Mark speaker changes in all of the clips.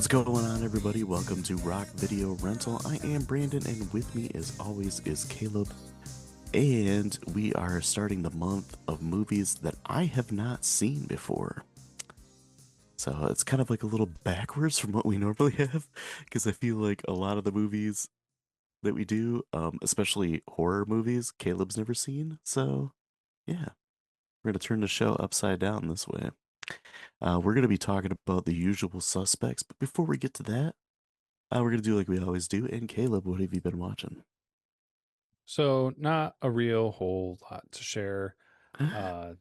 Speaker 1: What's going on, everybody? Welcome to Rock Video Rental. I am Brandon, and with me, as always, is Caleb. And we are starting the month of movies that I have not seen before. So it's kind of like a little backwards from what we normally have, because I feel like a lot of the movies that we do, especially horror movies, Caleb's never seen. So yeah, we're going to turn the show upside down this way. We're going to be talking about the usual suspects, but before we get to that, we're going to do like we always do. And Caleb, what have you been watching?
Speaker 2: So not a real whole lot to share.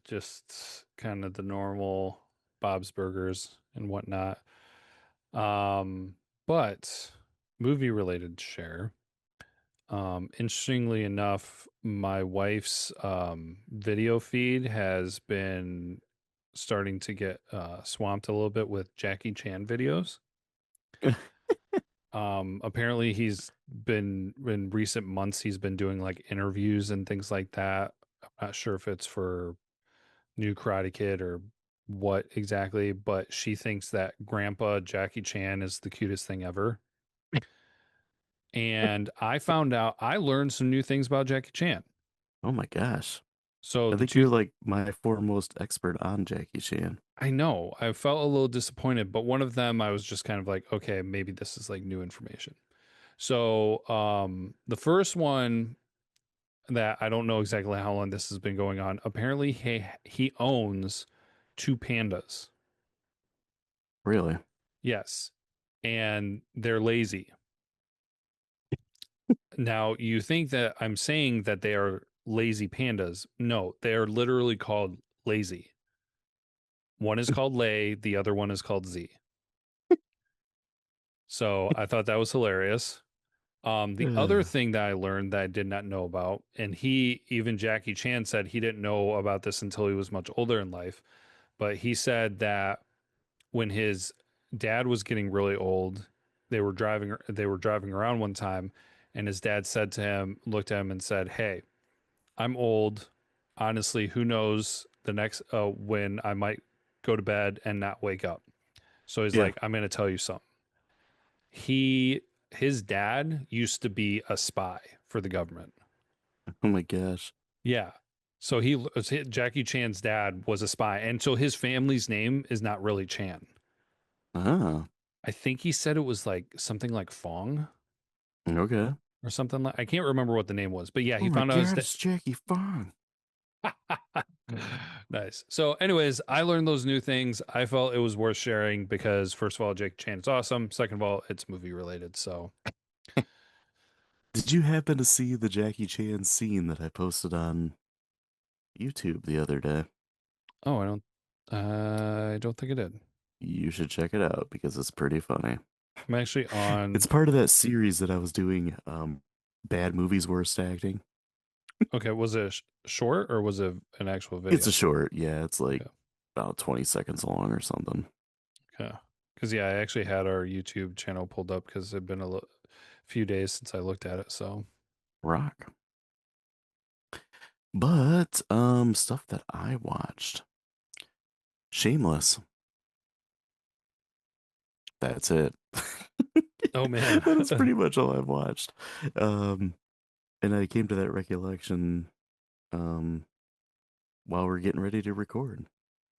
Speaker 2: Just kind of the normal Bob's Burgers and whatnot. Um, but movie related to share. Interestingly enough, my wife's video feed has been starting to get swamped a little bit with Jackie Chan videos. Apparently he's been in recent months he's been doing like interviews and things like that. I'm not sure if it's for New Karate Kid or what exactly, but she thinks that Grandpa Jackie Chan is the cutest thing ever. And I learned some new things about Jackie Chan.
Speaker 1: Oh my gosh.
Speaker 2: So
Speaker 1: I
Speaker 2: the
Speaker 1: think
Speaker 2: two
Speaker 1: you're like my foremost expert on Jackie Chan.
Speaker 2: I know I felt a little disappointed, but one of them I was just kind of like, okay, maybe this is like new information. So the first one that I don't know exactly how long this has been going on. Apparently, he owns two pandas.
Speaker 1: Really?
Speaker 2: Yes, and they're lazy. Now, you think that I'm saying that they are lazy pandas? No, they are literally called lazy. One is called Lay, the other one is called Z. So I thought that was hilarious. The other thing that I learned that I did not know about, and even Jackie Chan said he didn't know about this until he was much older in life, but he said that when his dad was getting really old, they were driving around one time, and his dad said to him, looked at him and said, "Hey, I'm old. Honestly, who knows the next when I might go to bed and not wake up." So he's
Speaker 1: Yeah.
Speaker 2: like, "I'm going to tell you something." He his dad used to be a spy for the government.
Speaker 1: Oh my gosh.
Speaker 2: Yeah. So Jackie Chan's dad was a spy, and so his family's name is not really Chan.
Speaker 1: Ah,
Speaker 2: I think he said it was like something like Fong
Speaker 1: okay.
Speaker 2: or something like I can't remember what the name was, but yeah,
Speaker 1: Oh
Speaker 2: he
Speaker 1: my
Speaker 2: found out his
Speaker 1: God, it's Jackie Fong.
Speaker 2: nice. So, anyways, I learned those new things. I felt it was worth sharing because, first of all, Jake Chan is awesome. Second of all, it's movie related. So,
Speaker 1: Did you happen to see the Jackie Chan scene that I posted on YouTube the other day?
Speaker 2: oh, I don't think I did.
Speaker 1: You should check it out because it's pretty funny.
Speaker 2: I'm actually
Speaker 1: It's
Speaker 2: on.
Speaker 1: part of that series that I was doing, Bad Movies Worst Acting.
Speaker 2: Okay, was it short or was it an actual
Speaker 1: It's a
Speaker 2: video?
Speaker 1: short, yeah, it's like
Speaker 2: Okay,
Speaker 1: about 20 seconds long or something.
Speaker 2: okay. Because yeah, I actually had our YouTube channel pulled up because it'd been few days since I looked at it. So,
Speaker 1: Rock. But stuff that I watched. Shameless. That's it.
Speaker 2: oh man.
Speaker 1: That is pretty much all I've watched. Um and I came to that recollection um while we're getting ready to record.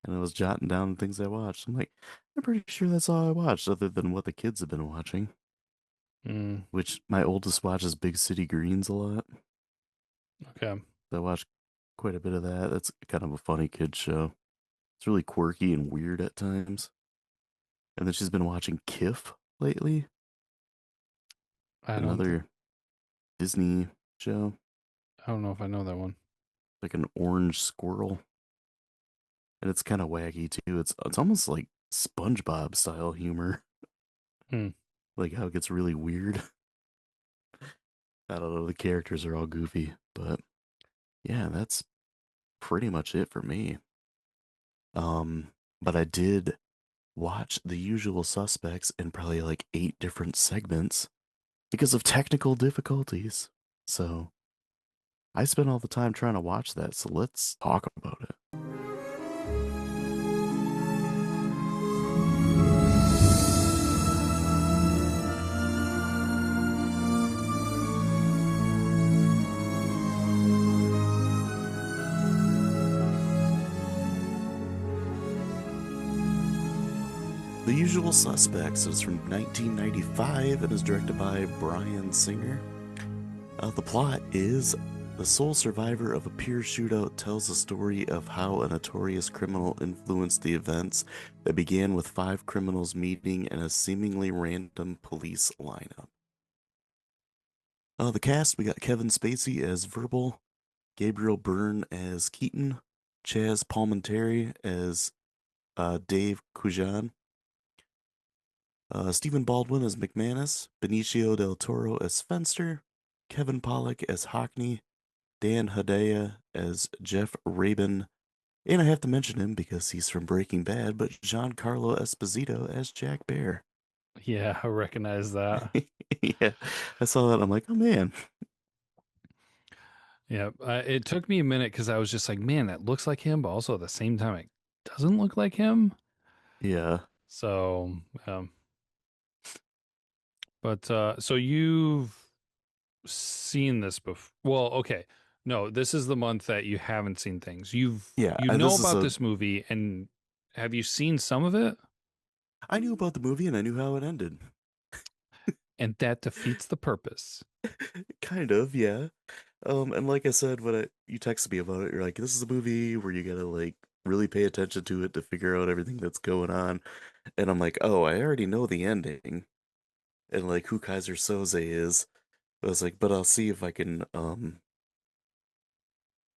Speaker 1: And I was jotting down things I watched. I'm like, I'm pretty sure that's all I watched, other than what the kids have been watching.
Speaker 2: Mm,
Speaker 1: Which my oldest watches Big City Greens a lot.
Speaker 2: okay.
Speaker 1: So I watched quite a bit of that. That's kind of a funny kid show. It's really quirky and weird at times. And then she's been watching Kif lately,
Speaker 2: I don't.
Speaker 1: another Disney show,
Speaker 2: I don't know if I know that one.
Speaker 1: like an orange squirrel. And it's kind of waggy too. It's almost like SpongeBob style humor,
Speaker 2: Hmm.
Speaker 1: like how it gets really weird. I don't know, the characters are all goofy, but yeah, that's pretty much it for me. Um, but I did watch The Usual Suspects in probably like 8 different segments because of technical difficulties. So I spent all the time trying to watch that, so let's talk about it. The Usual Suspects is from 1995 and is directed by Brian Singer. The plot is the sole survivor of a peer shootout tells the story of how a notorious criminal influenced the events that began with five criminals meeting in a seemingly random police lineup. The cast, we got Kevin Spacey as Verbal, Gabriel Byrne as Keaton, Chaz Palminteri as Dave Cujan, Stephen Baldwin as McManus, Benicio del Toro as Fenster, Kevin Pollak as Hockney, Dan Hedaya as Jeff Rabin, and I have to mention him because he's from Breaking Bad, but Giancarlo Esposito as Jack Bear.
Speaker 2: Yeah, I recognize that.
Speaker 1: Yeah, I saw that. I'm like, oh man.
Speaker 2: Yeah, it took me a minute because I was just like, man, that looks like him, but also at the same time, it doesn't look like him.
Speaker 1: Yeah,
Speaker 2: So, but so you've seen this before? Well, okay, no, this is the month that you haven't seen things.
Speaker 1: yeah.
Speaker 2: You know
Speaker 1: This is
Speaker 2: about
Speaker 1: a.
Speaker 2: this movie, and have you seen some of it?
Speaker 1: I knew about the movie and I knew how it ended.
Speaker 2: And that defeats the purpose.
Speaker 1: Kind of, yeah. And like I said, you texted me about it, you're like, this is a movie where you gotta like really pay attention to it to figure out everything that's going on. And I'm like, oh, I already know the ending and like who Kaiser Soze is. I was like, but I'll see if I can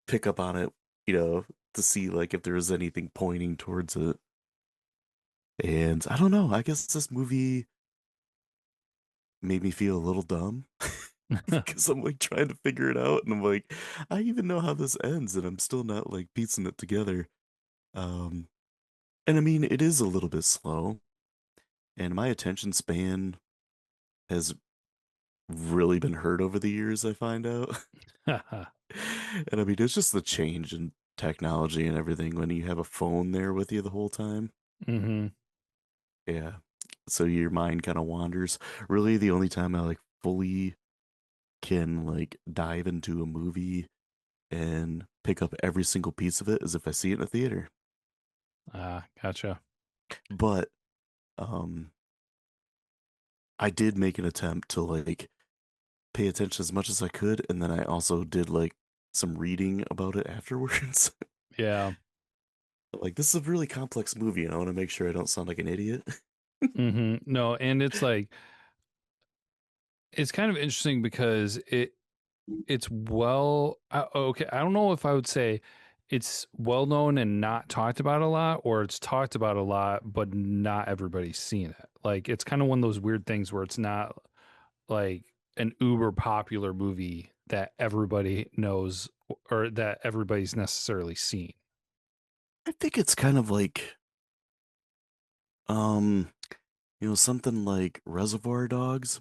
Speaker 1: pick up on it, to see like if there was anything pointing towards it. And I don't know, I guess this movie made me feel a little dumb because I'm like trying to figure it out and I'm like, I even know how this ends and I'm still not like piecing it together. Um, and I mean, it is a little bit slow, and my attention span has really been hurt over the years, I find out. And I mean, it's just the change in technology and everything when you have a phone there with you the whole time.
Speaker 2: hmm
Speaker 1: Yeah. So your mind kind of wanders. Really, the only time I like fully can like dive into a movie and pick up every single piece of it is if I see it in a theater.
Speaker 2: Gotcha.
Speaker 1: But um I did make an attempt to like pay attention as much as I could, and then I also did like some reading about it afterwards.
Speaker 2: Yeah.
Speaker 1: Like this is a really complex movie, and I want to make sure I don't sound like an idiot.
Speaker 2: No, and it's like it's kind of interesting because it's okay. I don't know if I would say it's well known and not talked about a lot, or it's talked about a lot, but not everybody's seen it. Like it's kind of one of those weird things where it's not like an uber popular movie that everybody knows or that everybody's necessarily seen.
Speaker 1: I think it's kind of like um, something like Reservoir Dogs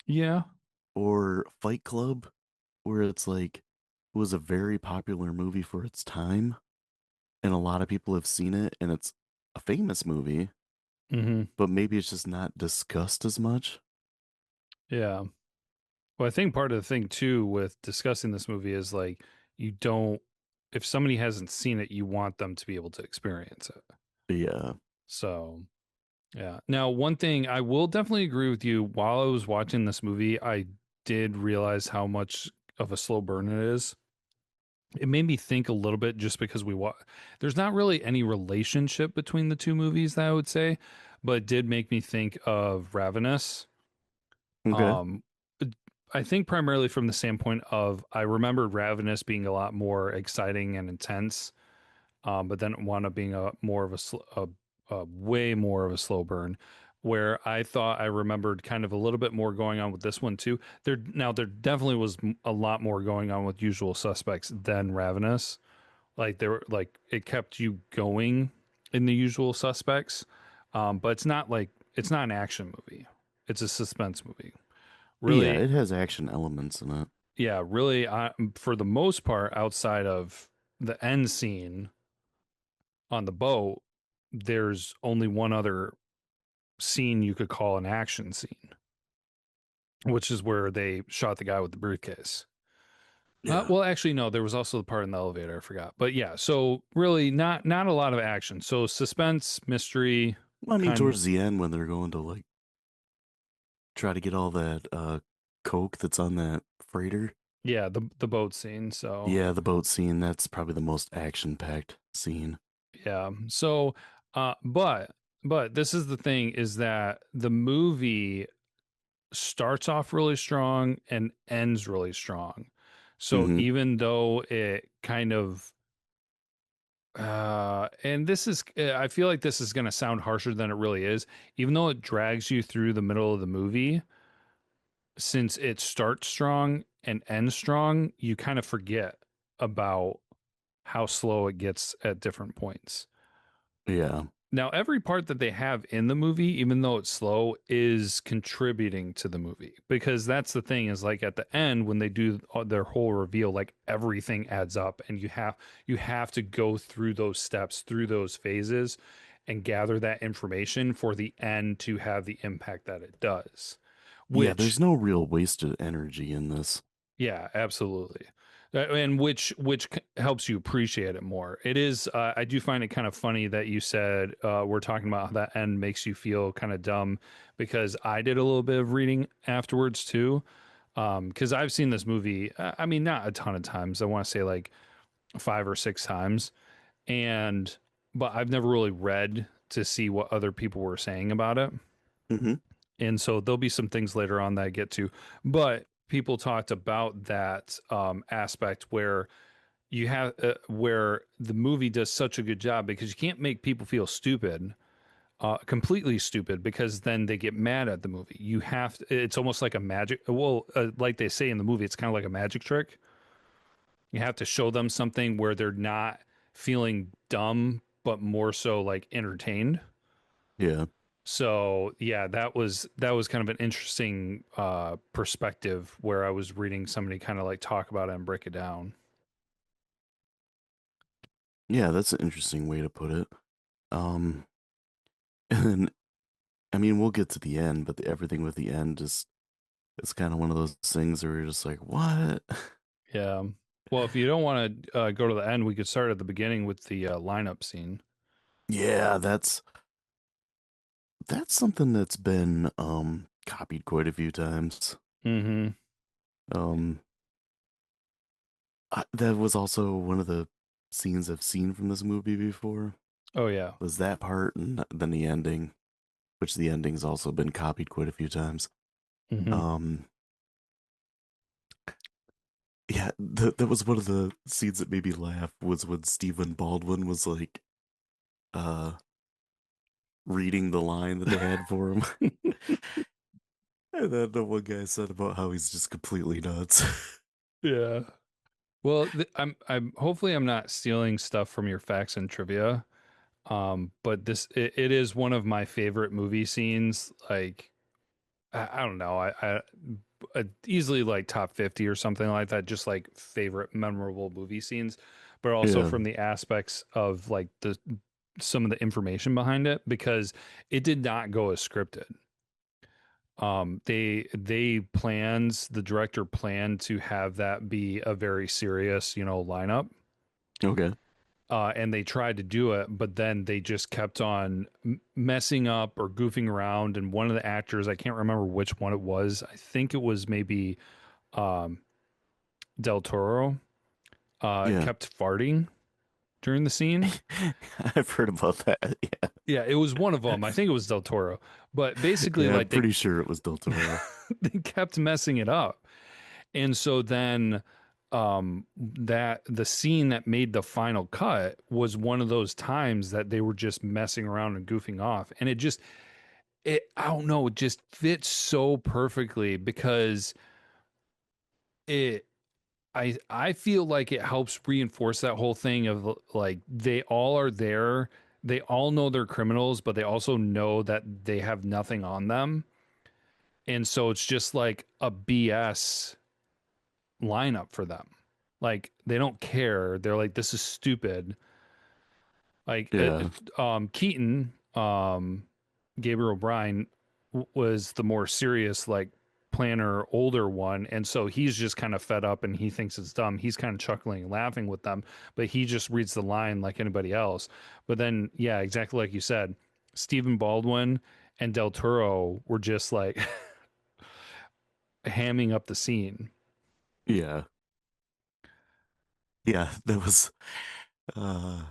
Speaker 2: Yeah.
Speaker 1: or Fight Club, where it's like it was a very popular movie for its time, and a lot of people have seen it, and it's a famous movie,
Speaker 2: hmm
Speaker 1: but maybe it's just not discussed as much.
Speaker 2: Yeah. Well, I think part of the thing too with discussing this movie is like you don't if somebody hasn't seen it, you want them to be able to experience it.
Speaker 1: Yeah.
Speaker 2: So, yeah. Now, one thing I will definitely agree with you. While I was watching this movie, I did realize how much of a slow burn it is. It made me think a little bit just because there's not really any relationship between the two movies that I would say, but it did make me think of Ravenous.
Speaker 1: Okay.
Speaker 2: Um, I think primarily from the standpoint of I remembered Ravenous being a lot more exciting and intense, but then wound up being a more of a way more of a slow burn. Where I thought I remembered kind of a little bit more going on with this one too. There definitely was a lot more going on with Usual Suspects than Ravenous. Like there were like it kept you going in the Usual Suspects, but it's not an action movie. It's a suspense movie.
Speaker 1: Yeah,
Speaker 2: Really,
Speaker 1: it has action elements in it.
Speaker 2: yeah, really. For the most part, outside of the end scene on the boat, there's only one other scene you could call an action scene, which is where they shot the guy with the briefcase.
Speaker 1: Yeah.
Speaker 2: Well, actually, no. There was also the part in the elevator. I forgot, but yeah. So really, not a lot of action. So suspense, mystery.
Speaker 1: Well, I mean,
Speaker 2: kind
Speaker 1: towards the end when they're going to like try to get all that coke that's on that freighter.
Speaker 2: yeah, the boat scene. So
Speaker 1: Yeah, the boat scene, that's probably the most action-packed scene.
Speaker 2: yeah. So but this is the thing is that the movie starts off really strong and ends really strong. So
Speaker 1: Hmm.
Speaker 2: even though it kind of and this is I feel like this is going to sound harsher than it really is, even though it drags you through the middle of the movie, since it starts strong and ends strong, you kind of forget about how slow it gets at different points.
Speaker 1: Yeah.
Speaker 2: Now, every part that they have in the movie, even though it's slow, is contributing to the movie, because that's the thing is like at the end when they do their whole reveal, like everything adds up, and you have to go through those steps, through those phases, and gather that information for the end to have the impact that it does.
Speaker 1: Yeah,
Speaker 2: Which
Speaker 1: there's no real wasted energy in this.
Speaker 2: yeah, absolutely. And which helps you appreciate it more. It is I do find it kind of funny that you said we're talking about how that end makes you feel kind of dumb, because I did a little bit of reading afterwards too. Because I've seen this movie, I mean, not a ton of times. I want to say like 5 or 6 times, and but I've never really read to see what other people were saying about it.
Speaker 1: Hmm.
Speaker 2: And so there'll be some things later on that I get to, but people talked about that aspect where you have where the movie does such a good job, because you can't make people feel stupid, completely stupid, because then they get mad at the movie. You have to, it's almost like a magic, well, like they say in the movie, it's kind of like a magic trick. You have to show them something where they're not feeling dumb, but more so like entertained.
Speaker 1: Yeah.
Speaker 2: So yeah, that was kind of an interesting perspective where I was reading somebody kind of like talk about it and break it down.
Speaker 1: Yeah, that's an interesting way to put it. Um, and then, I mean, we'll get to the end, but everything with the end is it's kind of one of those things where you're just like, what?
Speaker 2: Yeah. Well, if you don't want to go to the end, we could start at the beginning with the lineup scene.
Speaker 1: Yeah, that's something that's been copied quite a few times.
Speaker 2: Mm-hmm.
Speaker 1: Um, that was also one of the scenes I've seen from this movie before.
Speaker 2: Oh yeah.
Speaker 1: Was that part, and then the ending, which the ending's also been copied quite a few times.
Speaker 2: Mm-hmm.
Speaker 1: Um, yeah, that was one of the scenes that made me laugh was when Stephen Baldwin was like uh reading the line that they had for him. And then the one guy said about how he's just completely nuts.
Speaker 2: Yeah. Well, I'm hopefully I'm not stealing stuff from your facts and trivia. But it is one of my favorite movie scenes. Like I don't know, easily like top 50 or something like that. Just like favorite memorable movie scenes, but also
Speaker 1: Yeah.
Speaker 2: from the aspects of like the some of the information behind it, because it did not go as scripted. They plans the director planned to have that be a very serious, lineup.
Speaker 1: Okay.
Speaker 2: And they tried to do it, but then they just kept on messing up or goofing around. And one of the actors, I can't remember which one it was. I think it was maybe um, Del Toro,
Speaker 1: Yeah.
Speaker 2: kept farting during the scene.
Speaker 1: I've heard about that. Yeah.
Speaker 2: Yeah, it was one of them. I think it was Del Toro. But basically,
Speaker 1: Yeah, I'm
Speaker 2: like they
Speaker 1: pretty sure it was Del Toro.
Speaker 2: they kept messing it up. And so then that the scene that made the final cut was one of those times that they were just messing around and goofing off. And it I don't know, it just fits so perfectly, because it I feel like it helps reinforce that whole thing of like they all are there. They all know they're criminals, but they also know that they have nothing on them. And so it's just like a BS lineup for them. Like they don't care. They're like, this is stupid. Like
Speaker 1: Yeah.
Speaker 2: Keaton, Gabriel O'Brien was the more serious, like planner, older one, and so he's just kind of fed up and he thinks it's dumb. He's kind of chuckling and laughing with them, but he just reads the line like anybody else. But then, yeah, exactly like you said. Stephen Baldwin and Del Toro were just like hamming up the scene.
Speaker 1: Yeah. Yeah, that was uh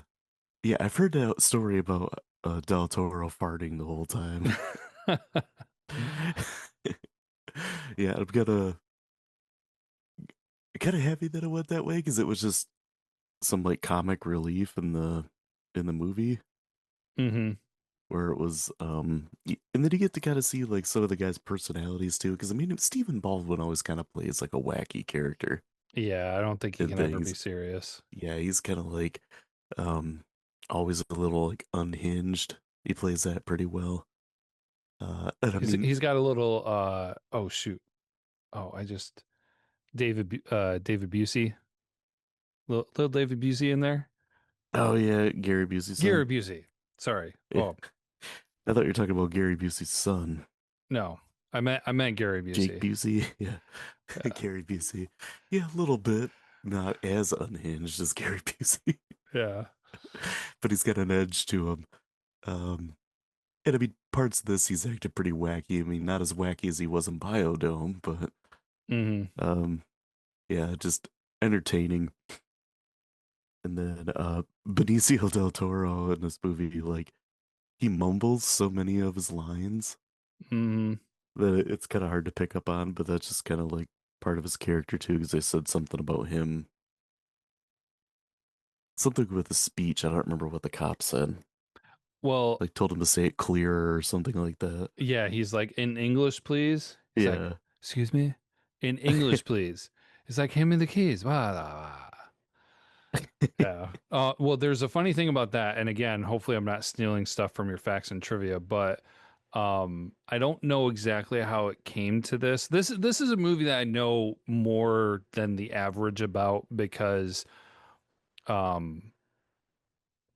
Speaker 1: yeah, I've heard that story about Del Toro farting the whole time. Yeah, I'm kind of happy that it went that way because it was just some like comic relief in the movie
Speaker 2: hmm
Speaker 1: where it was and then you get to kind of see like some of the guys' personalities too because I mean Stephen Baldwin always kind of plays like a wacky character
Speaker 2: Yeah, I don't think he
Speaker 1: in
Speaker 2: can ever be
Speaker 1: things.
Speaker 2: serious.
Speaker 1: Yeah, he's kind of like um always a little like unhinged. He plays that pretty well. And I mean,
Speaker 2: He's got a little oh shoot. Oh, I just David Busey. Little David Busey in there.
Speaker 1: oh yeah, Gary Busey's
Speaker 2: Gary
Speaker 1: son.
Speaker 2: Busey. Sorry.
Speaker 1: Yeah,
Speaker 2: Oh,
Speaker 1: I thought you were talking about Gary Busey's son,
Speaker 2: no. I meant Gary
Speaker 1: Jake
Speaker 2: Busey.
Speaker 1: Busey. Yeah,
Speaker 2: Yeah.
Speaker 1: Gary Busey. Yeah, a little bit, not as unhinged as Gary Busey,
Speaker 2: Yeah.
Speaker 1: but he's got an edge to him. Um, and I mean, parts of this he's acted pretty wacky. I mean, not as wacky as he was in Biodome, but
Speaker 2: hmm
Speaker 1: um, yeah, just entertaining. And then Benicio del Toro in this movie, like he mumbles so many of his lines
Speaker 2: hmm
Speaker 1: that it's kind of hard to pick up on, but that's just kind of like part of his character too, because they said something about him, something with a speech. I don't remember what the cop said.
Speaker 2: Well,
Speaker 1: Like told him to say it clearer or something like that.
Speaker 2: yeah, he's like, in English, please. He's like,
Speaker 1: Yeah.
Speaker 2: excuse me? In English, please. He's like, hand me the keys. Blah, blah, blah. Yeah. Well, there's a funny thing about that, and again, hopefully, I'm not stealing stuff from your facts and trivia, but I don't know exactly how it came to this. This is a movie that I know more than the average about because um,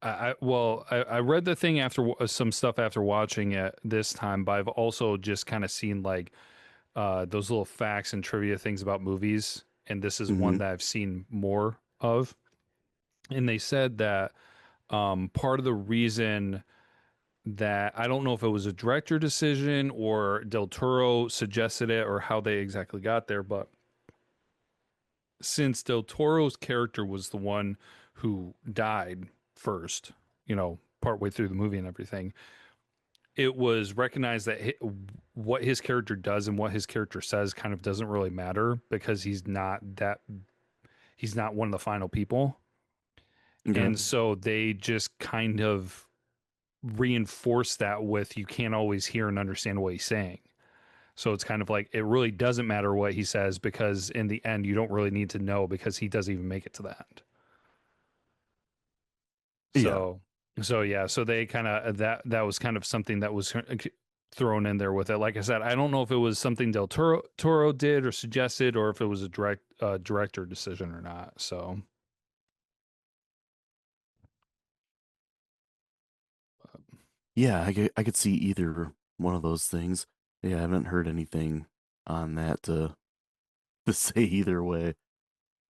Speaker 2: I read the thing after some stuff after watching it this time, but I've also just kind of seen like those little facts and trivia things about movies, and this is one
Speaker 1: hmm
Speaker 2: that I've seen more of. And they said that part of the reason that I don't know if it was a director decision or Del Toro suggested it or how they exactly got there, but since Del Toro's character was the one who died first, partway through the movie and everything, it was recognized that what his character does and what his character says kind of doesn't really matter because he's not one of the final people.
Speaker 1: Okay.
Speaker 2: And so they just kind of reinforce that with you can't always hear and understand what he's saying. So it's kind of like it really doesn't matter what he says because in the end you don't really need to know because he doesn't even make it to the end.
Speaker 1: Yeah.
Speaker 2: So yeah, so they kind of that was kind of something that was thrown in there with it. Like I said, I don't know if it was something Toro did or suggested or if it was a director decision or not. So
Speaker 1: Yeah, I could see either one of those things. Yeah, I haven't heard anything on that to say either way,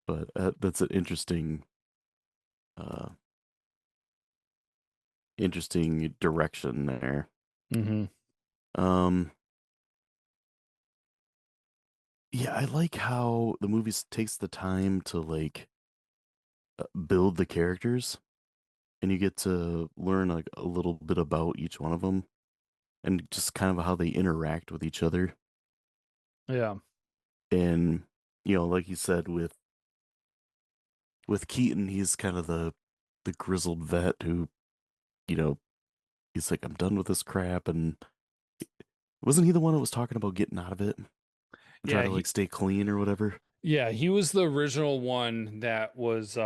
Speaker 1: but that's an uh interesting direction there.
Speaker 2: mm-hmm,
Speaker 1: Um yeah, I like how the movie takes the time to like build the characters and you get to learn like a little bit about each one of them and just kind of how they interact with each other.
Speaker 2: yeah,
Speaker 1: And like you said with Keaton, he's kind of the grizzled vet who, you know, he's like, I'm done with this crap. And wasn't he the one that was talking about getting out of it and try
Speaker 2: yeah.
Speaker 1: to like stay clean or whatever?
Speaker 2: He was the original one that was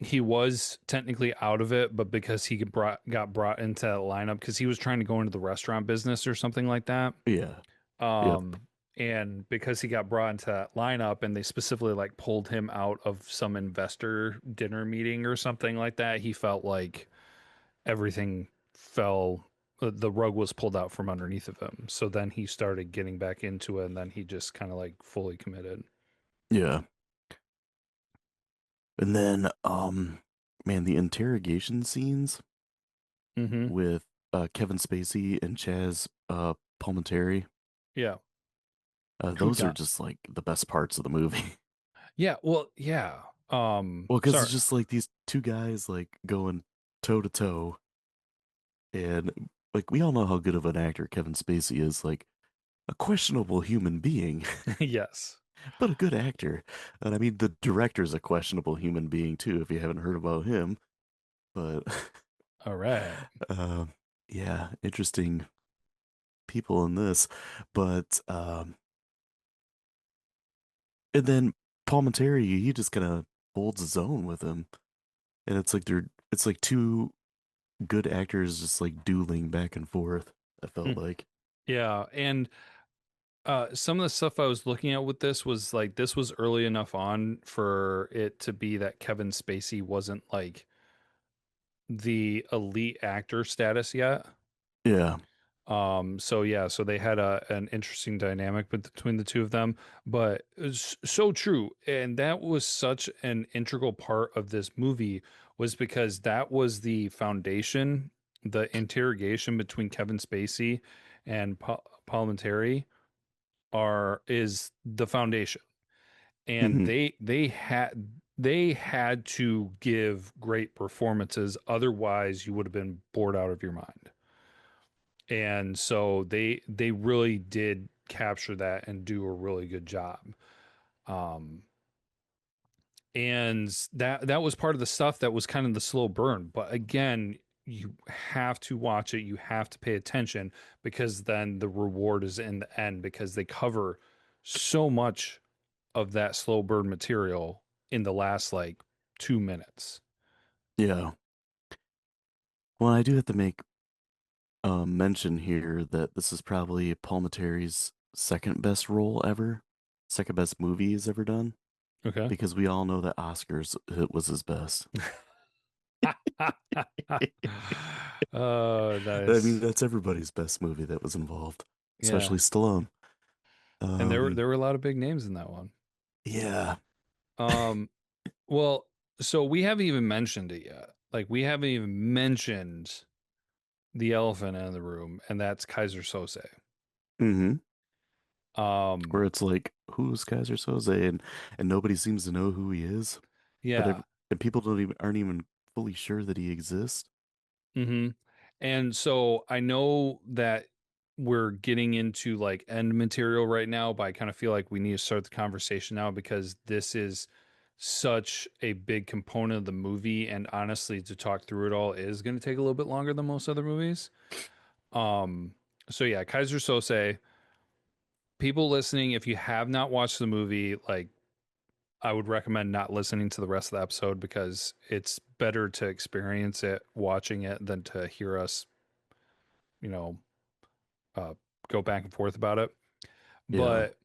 Speaker 2: he was technically out of it, but because he got brought into that lineup because he was trying to go into the restaurant business or something like that.
Speaker 1: Yeah. Yep.
Speaker 2: Um and because he got brought into that lineup and they specifically like pulled him out of some investor dinner meeting or something like that, he felt like everything fell the rug was pulled out from underneath of him. So then he started getting back into it and then he just kind of like fully committed.
Speaker 1: Yeah. And then, man, the interrogation scenes
Speaker 2: Mhm.
Speaker 1: with Kevin Spacey and Chaz Palminteri.
Speaker 2: Yeah. Who
Speaker 1: Those are
Speaker 2: done?
Speaker 1: just like the best parts of the movie.
Speaker 2: Yeah. Well, yeah.
Speaker 1: Well, because
Speaker 2: Sorry.
Speaker 1: it's just like these two guys like going toe to toe, and like we all know how good of an actor Kevin Spacey is, like a questionable human being,
Speaker 2: Yes.
Speaker 1: but a good actor. And I mean, the director's a questionable human being too, if you haven't heard about him. But
Speaker 2: All right.
Speaker 1: uh, yeah, interesting people in this. But and then Palminteri, he just kind of holds his own with him, and it's like two good actors just like dueling back and forth. I felt
Speaker 2: Hmm.
Speaker 1: like,
Speaker 2: Yeah. And some of the stuff I was looking at with this was like this was early enough on for it to be that Kevin Spacey wasn't like the elite actor status yet.
Speaker 1: yeah,
Speaker 2: So yeah, so they had an interesting dynamic between the two of them, but it's so true. And that was such an integral part of this movie was because that was the foundation, the interrogation between Kevin Spacey and Parliamentary are is the foundation. And
Speaker 1: hmm,
Speaker 2: they had to give great performances, otherwise you would have been bored out of your mind. And so they really did capture that and do a really good job. um and that was part of the stuff that was kind of the slow burn, but again, you have to watch it, you have to pay attention, because then the reward is in the end, because they cover so much of that slow burn material in the last like 2 minutes.
Speaker 1: yeah. Well, I do have to make mention here that this is probably Palmiteri's second best role ever, second best movie he's ever done,
Speaker 2: Okay.
Speaker 1: because we all know that Oscars it was his best.
Speaker 2: Oh,
Speaker 1: I mean,
Speaker 2: nice.
Speaker 1: that's everybody's best movie that was involved,
Speaker 2: Yeah.
Speaker 1: especially Stallone.
Speaker 2: And there were
Speaker 1: Um,
Speaker 2: there were a lot of big names in that one.
Speaker 1: yeah.
Speaker 2: Um, well, so we haven't even mentioned it yet. Like we haven't even mentioned the elephant in the room, and that's Kaiser Soze.
Speaker 1: Hmm.
Speaker 2: Um,
Speaker 1: Where it's like, who's Kaiser Soze, and nobody seems to know who he is, but
Speaker 2: yeah.
Speaker 1: and people don't even aren't even fully sure that he exists.
Speaker 2: Mm-hmm. And so I know that we're getting into like end material right now, but I kind of feel like we need to start the conversation now because this is such a big component of the movie. And honestly, to talk through it all is going to take a little bit longer than most other movies. Um, so yeah, Kaiser Sose, people listening, if you have not watched the movie, like I would recommend not listening to the rest of the episode because it's better to experience it watching it than to hear us, you know, uh, go back and forth about it.
Speaker 1: Yeah.
Speaker 2: But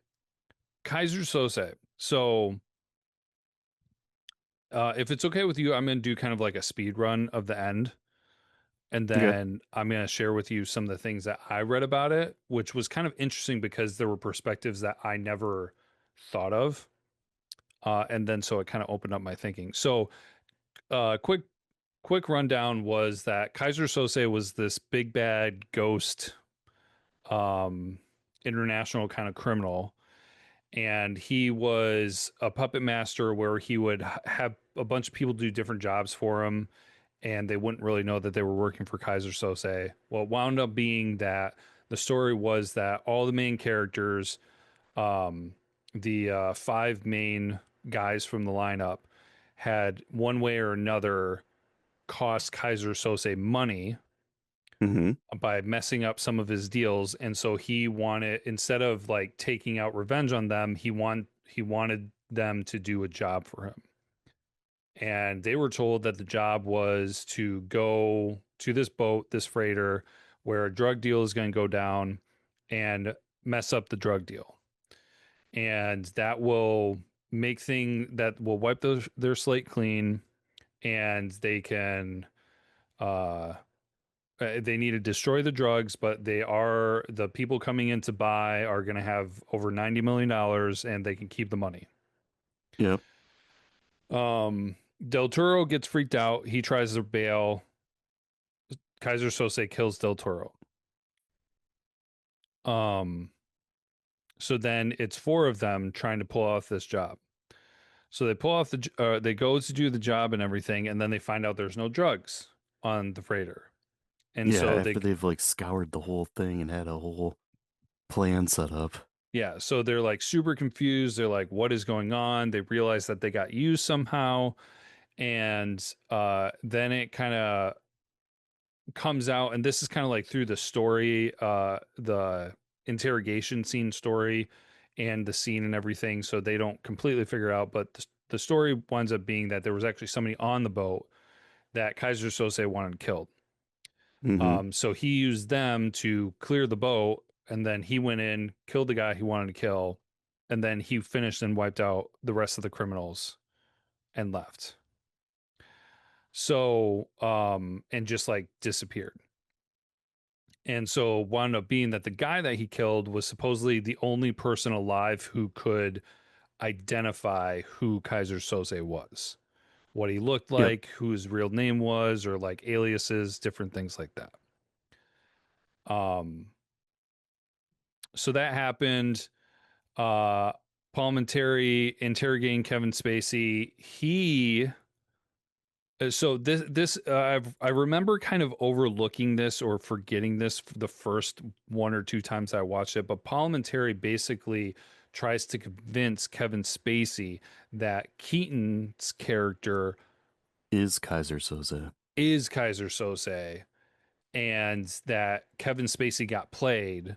Speaker 2: Kaiser Sose. So, if it's okay with you, I'm going to do kind of like a speed run of the end. And
Speaker 1: Okay.
Speaker 2: then I'm going to share with you some of the things that I read about it, which was kind of interesting because there were perspectives that I never thought of. And then so it kind of opened up my thinking. So, quick rundown was that Kaiser Sose was this big bad ghost, um, international kind of criminal, and he was a puppet master where he would have a bunch of people do different jobs for him, and they wouldn't really know that they were working for Kaiser Sose. Well, it wound up being that the story was that all the main characters, um, the five main guys from the lineup, had one way or another cost Kaiser Sose money
Speaker 1: Hmm.
Speaker 2: by messing up some of his deals, and so he wanted, instead of like taking out revenge on them, he wanted them to do a job for him. And they were told that the job was to go to this boat, this freighter, where a drug deal is going to go down and mess up the drug deal, and that will that will wipe their slate clean, and they can uh they need to destroy the drugs, but the people coming in to buy are going to have over $90 million and they can keep the money.
Speaker 1: Yep.
Speaker 2: Del Toro gets freaked out. He tries to bail. Kaiser Sose kills Del Toro. Um, so then it's four of them trying to pull off this job. So they pull off they go to do the job and everything, and then they find out there's no drugs on the freighter. And
Speaker 1: Yeah,
Speaker 2: so
Speaker 1: after they've like scoured the whole thing and had a whole plan set up.
Speaker 2: yeah, so they're like super confused. They're like, what is going on? They realize that they got used somehow. And then it kind of comes out, and this is kind of like through the story, the interrogation scene story and the scene and everything. So they don't completely figure out, but the story winds up being that there was actually somebody on the boat that Kaiser Sose wanted killed.
Speaker 1: Hmm.
Speaker 2: So he used them to clear the boat, and then he went in, killed the guy he wanted to kill, and then he finished and wiped out the rest of the criminals and left. So, and just like disappeared. And so wound up being that the guy that he killed was supposedly the only person alive who could identify who Kaiser Soze was, what he looked
Speaker 1: Yep.
Speaker 2: like, who his real name was, or like aliases, different things like that. Um, so that happened. Parliamentary interrogating Kevin Spacey. He so I remember kind of overlooking this or forgetting this the first one or two times I watched it, but Parliamentary basically tries to convince Kevin Spacey that Keaton's character
Speaker 1: Is Kaiser Soze.
Speaker 2: is Kaiser Sose and that Kevin Spacey got played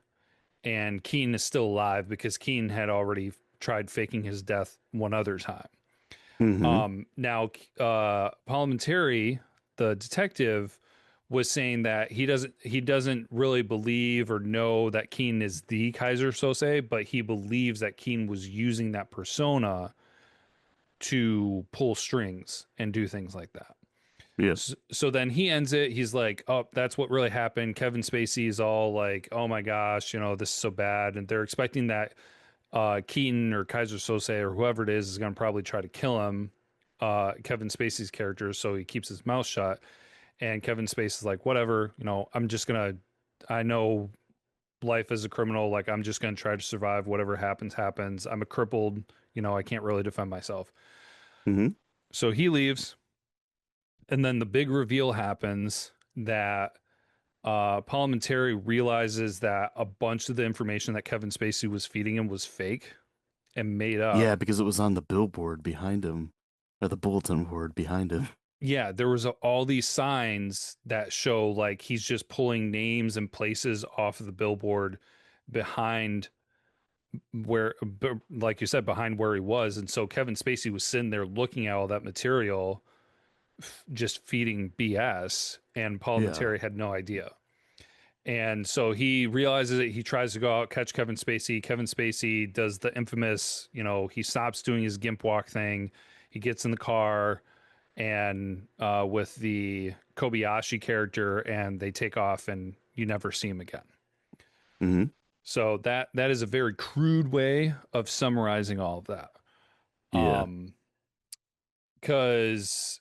Speaker 2: and Keaton is still alive because Keaton had already tried faking his death one other time.
Speaker 1: Hmm.
Speaker 2: Now, Parliamentary, the detective, was saying that he doesn't really believe or know that Keaton is the Kaiser Sose, but he believes that Keaton was using that persona to pull strings and do things like that.
Speaker 1: Yep.
Speaker 2: So then he ends it. He's like, "Oh, that's what really happened." Kevin Spacey is all like, "Oh my gosh, this is so bad," and they're expecting that Keaton or Kaiser Sose or whoever it is going to probably try to kill him, Kevin Spacey's character, so he keeps his mouth shut. And Kevin Spacey's like, whatever, I'm just gonna, I know life as a criminal, like I'm just gonna try to survive. Whatever happens, happens. I'm a crippled, I can't really defend myself.
Speaker 1: Hmm.
Speaker 2: So he leaves, and then the big reveal happens that Parliamentary realizes that a bunch of the information that Kevin Spacey was feeding him was fake and made up.
Speaker 1: Yeah, because it was on the billboard behind him, or the bulletin board behind him.
Speaker 2: Yeah, there was all these signs that show like he's just pulling names and places off of the billboard behind where, like you said, behind where he was. And so Kevin Spacey was sitting there looking at all that material, just feeding BS, and Paul
Speaker 1: Yeah.
Speaker 2: Materi had no idea. And so he realizes it. He tries to go out, catch Kevin Spacey. Kevin Spacey does the infamous, he stops doing his gimp walk thing. He gets in the car and with the Kobayashi character, and they take off, and you never see him again.
Speaker 1: Hmm.
Speaker 2: So that is a very crude way of summarizing all of that.
Speaker 1: Yeah.
Speaker 2: Because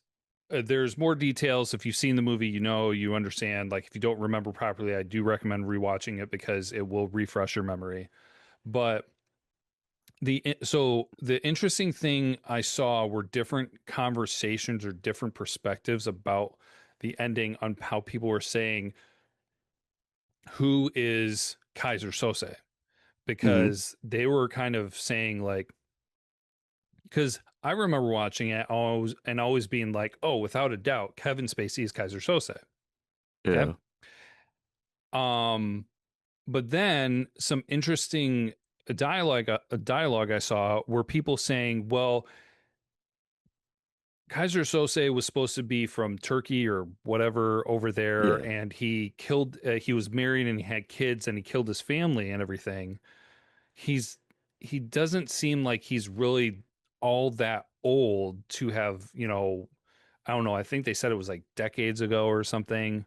Speaker 2: there's more details. If you've seen the movie, you understand. Like if you don't remember properly, I do recommend rewatching it because it will refresh your memory. But the interesting thing I saw were different conversations or different perspectives about the ending on how people were saying who is Kaiser Sose,
Speaker 1: Hmm.
Speaker 2: because they were kind of saying like, because I remember watching it always being like, oh, without a doubt Kevin Spacey is Kaiser Sose. Okay.
Speaker 1: Yeah.
Speaker 2: um but then some interesting dialogue I saw were people saying, well, Kaiser Sose was supposed to be from Turkey or whatever over there,
Speaker 1: Yeah.
Speaker 2: and he was married and he had kids and he killed his family and everything. He's he doesn't seem like he's really all that old to have, I don't know, I think they said it was like decades ago or something.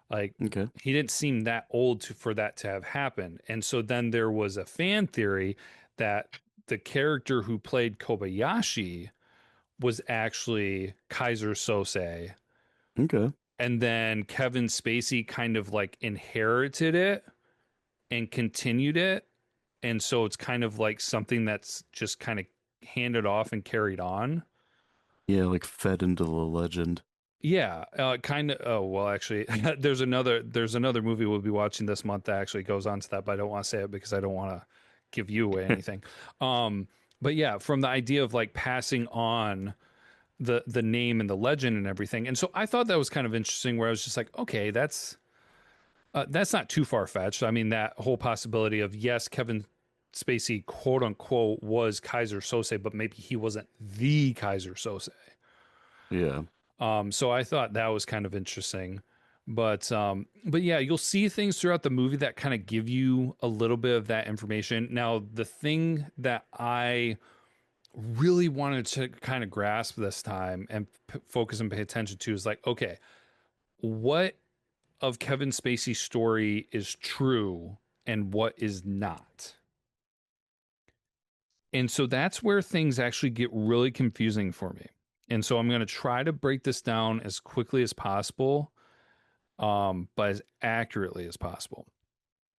Speaker 2: Like
Speaker 1: Okay.
Speaker 2: he didn't seem that old for that to have happened. And so then there was a fan theory that the character who played Kobayashi was actually Kaiser Sose,
Speaker 1: Okay.
Speaker 2: and then Kevin Spacey kind of like inherited it and continued it. And so it's kind of like something that's just kind of handed off and carried on.
Speaker 1: Yeah, like fed into the legend.
Speaker 2: Yeah, kind of. Oh well, actually, there's another movie we'll be watching this month that actually goes on to that, but I don't want to say it because I don't want to give you away anything. Um, but yeah, from the idea of like passing on the name and the legend and everything, and so I thought that was kind of interesting. Where I was just like, okay, that's not too far fetched. I mean, that whole possibility of yes, Kevin Spacey, quote unquote, was Kaiser Soze, but maybe he wasn't the Kaiser Soze.
Speaker 1: Yeah.
Speaker 2: So I thought that was kind of interesting. But yeah, you'll see things throughout the movie that kind of give you a little bit of that information. Now, the thing that I really wanted to kind of grasp this time and focus and pay attention to is like, okay, what of Kevin Spacey's story is true and what is not? And so that's where things actually get really confusing for me. And so I'm going to try to break this down as quickly as possible, but as accurately as possible.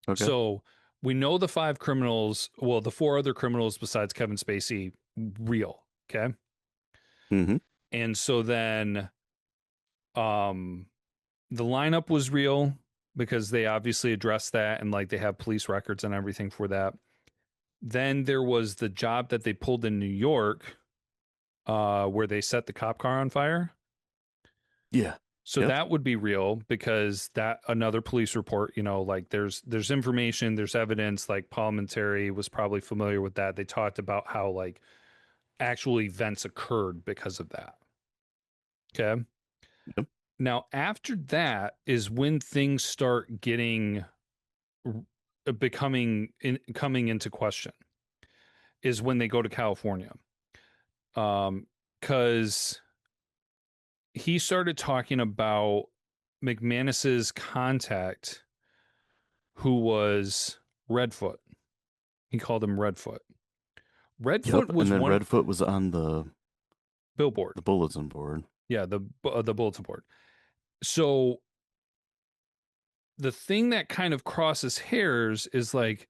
Speaker 1: Okay.
Speaker 2: So we know the five criminals, well, the four other criminals besides Kevin Spacey, real. Okay.
Speaker 1: Mm-hmm.
Speaker 2: And so then um, the lineup was real because they obviously addressed that and like they have police records and everything for that. Then there was the job that they pulled in New York where they set the cop car on fire.
Speaker 1: Yeah.
Speaker 2: So
Speaker 1: Yep.
Speaker 2: that would be real because that another police report, like there's information, there's evidence, like parliamentary was probably familiar with that. They talked about how like actual events occurred because of that. Okay.
Speaker 1: Yep.
Speaker 2: Now after that is when things start getting coming into question is when they go to California. Cuz he started talking about McManus's contact who was Redfoot. He called him Redfoot.
Speaker 1: Yep.
Speaker 2: Redfoot
Speaker 1: And
Speaker 2: was
Speaker 1: then
Speaker 2: one
Speaker 1: Redfoot was on
Speaker 2: billboard.
Speaker 1: the bulletin board.
Speaker 2: Yeah, the bulletin board. So the thing that kind of crosses hairs is like,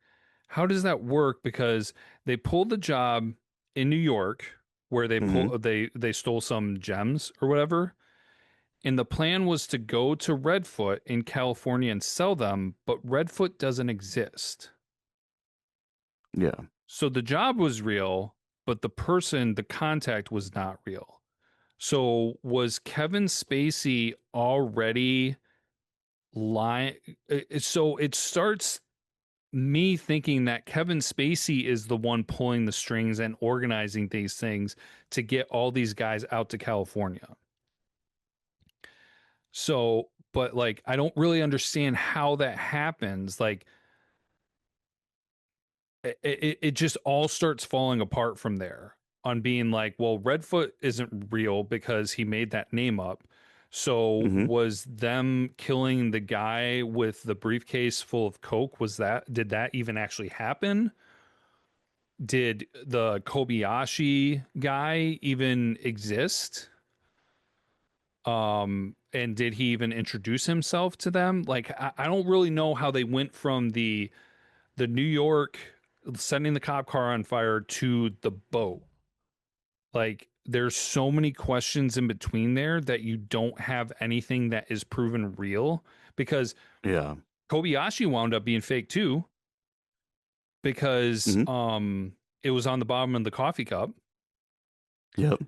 Speaker 2: how does that work? Because they pulled the job in New York where
Speaker 1: Mm-hmm.
Speaker 2: they stole some gems or whatever. And the plan was to go to Redfoot in California and sell them, but Redfoot doesn't exist.
Speaker 1: Yeah.
Speaker 2: So the job was real, but the contact was not real. So was Kevin Spacey already lying? So it starts me thinking that Kevin Spacey is the one pulling the strings and organizing these things to get all these guys out to California. So, but like, I don't really understand how that happens. Like, it just all starts falling apart from there on being like, well, Redfoot isn't real because he made that name up. So
Speaker 1: Mm-hmm.
Speaker 2: was them killing the guy with the briefcase full of coke, did that even actually happen? Did the Kobayashi guy even exist? And did he even introduce himself to them? Like I don't really know how they went from the New York setting the cop car on fire to the boat. Like there's so many questions in between there that you don't have anything that is proven real because
Speaker 1: Yeah.
Speaker 2: Kobayashi wound up being fake too because
Speaker 1: Mm-hmm.
Speaker 2: it was on the bottom of the coffee cup.
Speaker 1: Yep.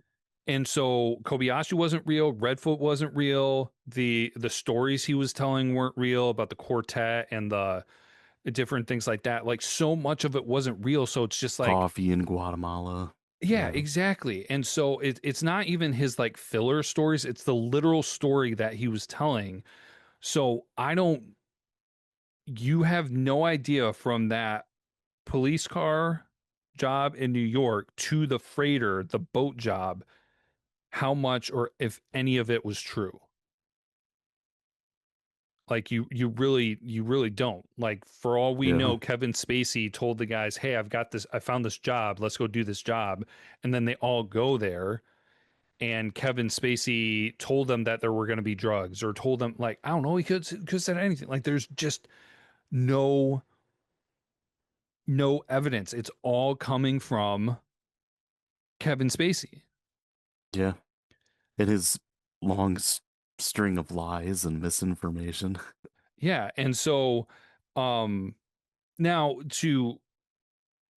Speaker 2: And so Kobayashi wasn't real, Redfoot wasn't real, the stories he was telling weren't real about the quartet and the different things like that. Like so much of it wasn't real, so it's just like
Speaker 1: Coffee in Guatemala.
Speaker 2: yeah,
Speaker 1: Yeah.
Speaker 2: exactly. And so it's not even his like filler stories, it's the literal story that he was telling. So I don't, you have no idea from that police car job in New York to the freighter, the boat job, how much or if any of it was true. Like you really don't. Like for all we
Speaker 1: Yeah.
Speaker 2: know, Kevin Spacey told the guys, "Hey, I found this job. Let's go do this job." And then they all go there and Kevin Spacey told them that there were going to be drugs, or told them, like, I don't know, he could said anything. Like, there's just no evidence. It's all coming from Kevin Spacey.
Speaker 1: Yeah. It is long string of lies and misinformation.
Speaker 2: Yeah, and so um now to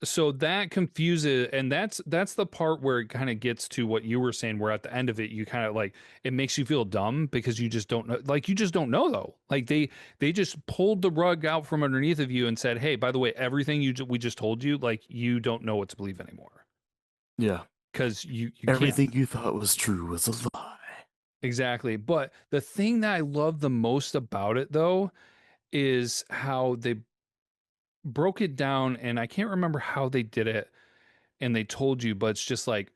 Speaker 2: so that confuses, and that's the part where it kind of gets to what you were saying, where at the end of it you kind of like, it makes you feel dumb because you just don't know, like, you just don't know though, like they just pulled the rug out from underneath of you and said, hey, by the way, everything we just told you, like, you don't know what to believe anymore,
Speaker 1: Yeah.
Speaker 2: because you can't.
Speaker 1: Everything you thought was true was a lie.
Speaker 2: Exactly. But the thing that I love the most about it though is how they broke it down, and I can't remember how they did it, and they told you, but it's just like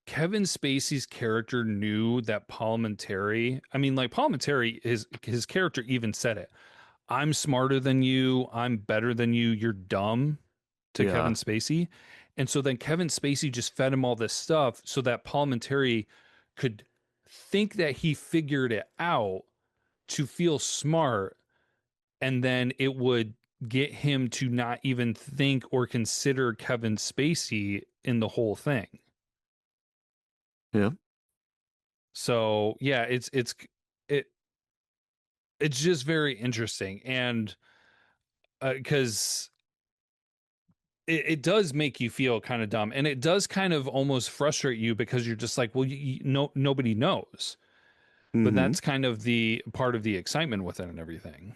Speaker 2: Kevin Spacey's character knew that Parliamentary, I mean, like, Parliamentary, his character even said it. I'm smarter than you, I'm better than you, you're dumb, to Kevin
Speaker 1: Yeah.
Speaker 2: Spacey. And so then Kevin Spacey just fed him all this stuff so that Parliamentary could think that he figured it out to feel smart, and then it would get him to not even think or consider Kevin Spacey in the whole thing.
Speaker 1: Yeah.
Speaker 2: So yeah, it it's just very interesting, and because it does make you feel kind of dumb, and it does kind of almost frustrate you because you're just like, well, no, nobody knows, but
Speaker 1: Mm-hmm.
Speaker 2: that's kind of the part of the excitement with it and everything.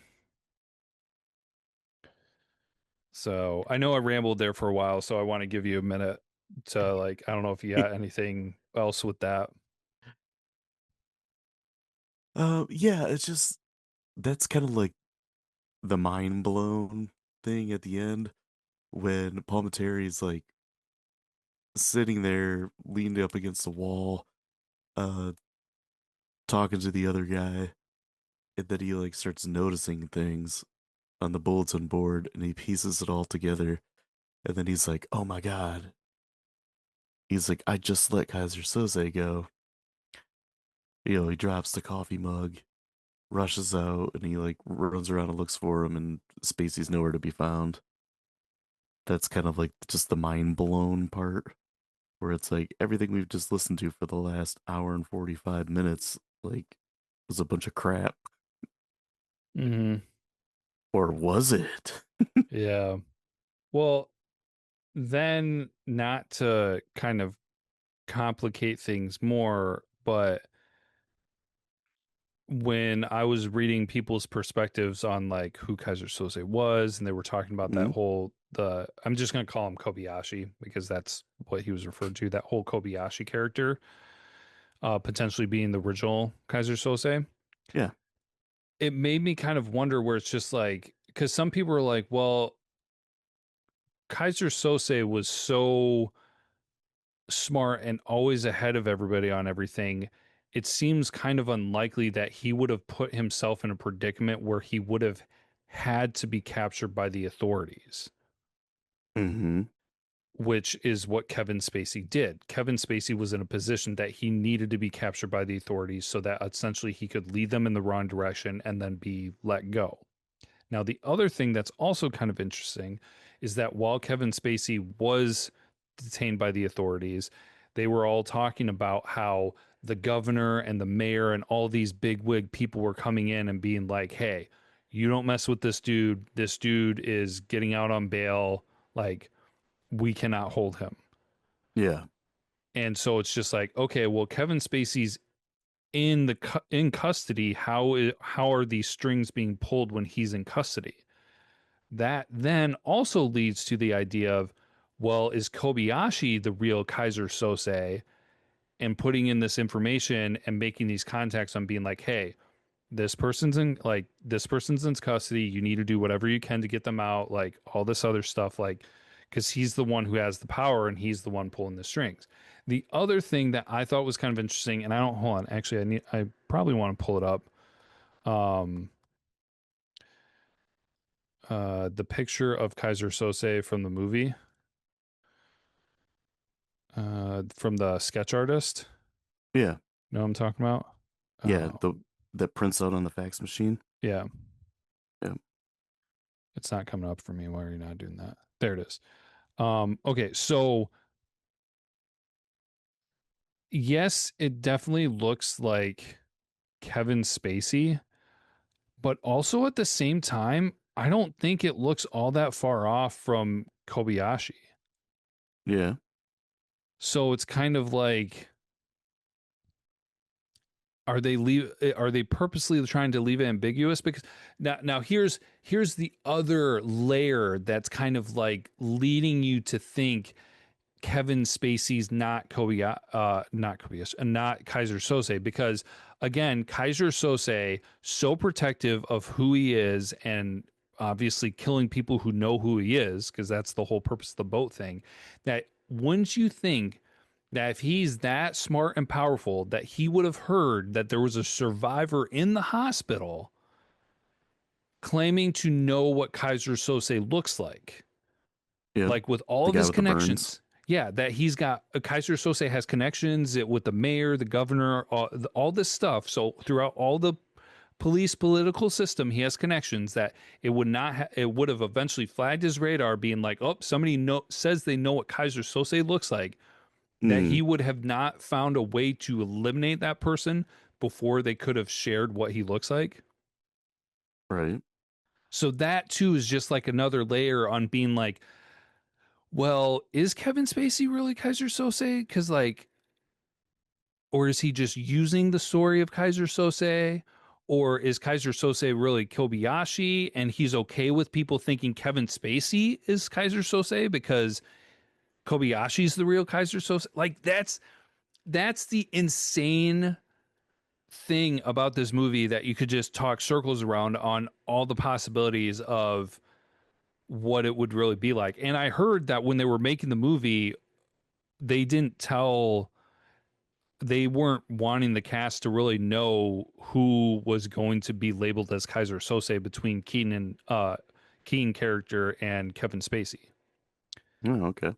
Speaker 2: So I know I rambled there for a while, so I want to give you a minute to, like, I don't know if you got anything else with that.
Speaker 1: Yeah, it's just that's kind of like the mind blown thing at the end when Palmetary's like sitting there leaned up against the wall, uh, talking to the other guy, and then he like starts noticing things on the bulletin board and he pieces it all together. And then he's like, oh my God. He's like, I just let Kaiser Soze go. He drops the coffee mug, rushes out, and he like runs around and looks for him, and Spacey's nowhere to be found. That's kind of like just the mind blown part where it's like everything we've just listened to for the last hour and 45 minutes, like, was a bunch of crap.
Speaker 2: Hmm.
Speaker 1: Or was it?
Speaker 2: Yeah. Well, then, not to kind of complicate things more, but when I was reading people's perspectives on, like, who Kaiser Soze was, and they were talking about that
Speaker 1: Mhm.
Speaker 2: whole, the I'm just gonna call him Kobayashi because that's what he was referred to, that whole Kobayashi character, potentially being the original Kaiser Soze.
Speaker 1: Yeah.
Speaker 2: It made me kind of wonder, where it's just like, because some people are like, well, Kaiser Soze was so smart and always ahead of everybody on everything. It seems kind of unlikely that he would have put himself in a predicament where he would have had to be captured by the authorities,
Speaker 1: Mm-hmm.
Speaker 2: which is what Kevin Spacey did. Kevin Spacey was in a position that he needed to be captured by the authorities so that essentially he could lead them in the wrong direction and then be let go. Now, the other thing that's also kind of interesting is that while Kevin Spacey was detained by the authorities, they were all talking about how the governor and the mayor and all these bigwig people were coming in and being like, hey, you don't mess with this dude. This dude is getting out on bail. Like, we cannot hold him.
Speaker 1: Yeah.
Speaker 2: And so it's just like, okay, well, Kevin Spacey's in in custody. How are these strings being pulled when he's in custody? That then also leads to the idea of, well, is Kobayashi the real Kaiser Sose, and putting in this information and making these contacts on being like, hey, this person's in custody. You need to do whatever you can to get them out, like all this other stuff, like, because he's the one who has the power and he's the one pulling the strings. The other thing that I thought was kind of interesting, and I don't hold on, actually, I probably want to pull it up. Um, the picture of Kaiser Sose from the movie. From the sketch artist.
Speaker 1: Yeah,
Speaker 2: Know what I'm talking about?
Speaker 1: yeah,
Speaker 2: Uh,
Speaker 1: the that prints out on the fax machine.
Speaker 2: yeah,
Speaker 1: Yeah,
Speaker 2: it's not coming up for me. Why are you not doing that? There it is. Okay, so yes, it definitely looks like Kevin Spacey, but also at the same time, I don't think it looks all that far off from Kobayashi.
Speaker 1: yeah,
Speaker 2: So it's kind of like, are they purposely trying to leave it ambiguous? Because now here's the other layer that's kind of like leading you to think Kevin Spacey's not Kobayashi, not Kaiser Soze, because again, Kaiser Soze so protective of who he is and obviously killing people who know who he is, because that's the whole purpose of the boat thing. That wouldn't you think that if he's that smart and powerful, that he would have heard that there was a survivor in the hospital claiming to know what Kaiser Soze looks
Speaker 1: yeah.
Speaker 2: like with all
Speaker 1: The
Speaker 2: of
Speaker 1: guy
Speaker 2: his
Speaker 1: with the burns.
Speaker 2: connections. Yeah, that he's got Kaiser Sose has connections with the mayor, the governor, all this stuff. So throughout all the police political system, he has connections that it would not it would have eventually flagged his radar, being like, oh, somebody says they know what Kaiser Sose looks like. That
Speaker 1: Mm,
Speaker 2: he would have not found a way to eliminate that person before they could have shared what he looks like.
Speaker 1: right.
Speaker 2: So that too is just like another layer on being like, well, is Kevin Spacey really Kaiser Sose? Because like, or is he just using the story of Kaiser Sose? Or is Kaiser Sose really Kobayashi and he's okay with people thinking Kevin Spacey is Kaiser Sose because Kobayashi's the real Kaiser Sose? Like that's the insane thing about this movie that you could just talk circles around on all the possibilities of what it would really be like. And I heard that when they were making the movie, they didn't tell they weren't wanting the cast to really know who was going to be labeled as Kaiser Sose between Keaton character and Kevin Spacey.
Speaker 1: Oh, okay.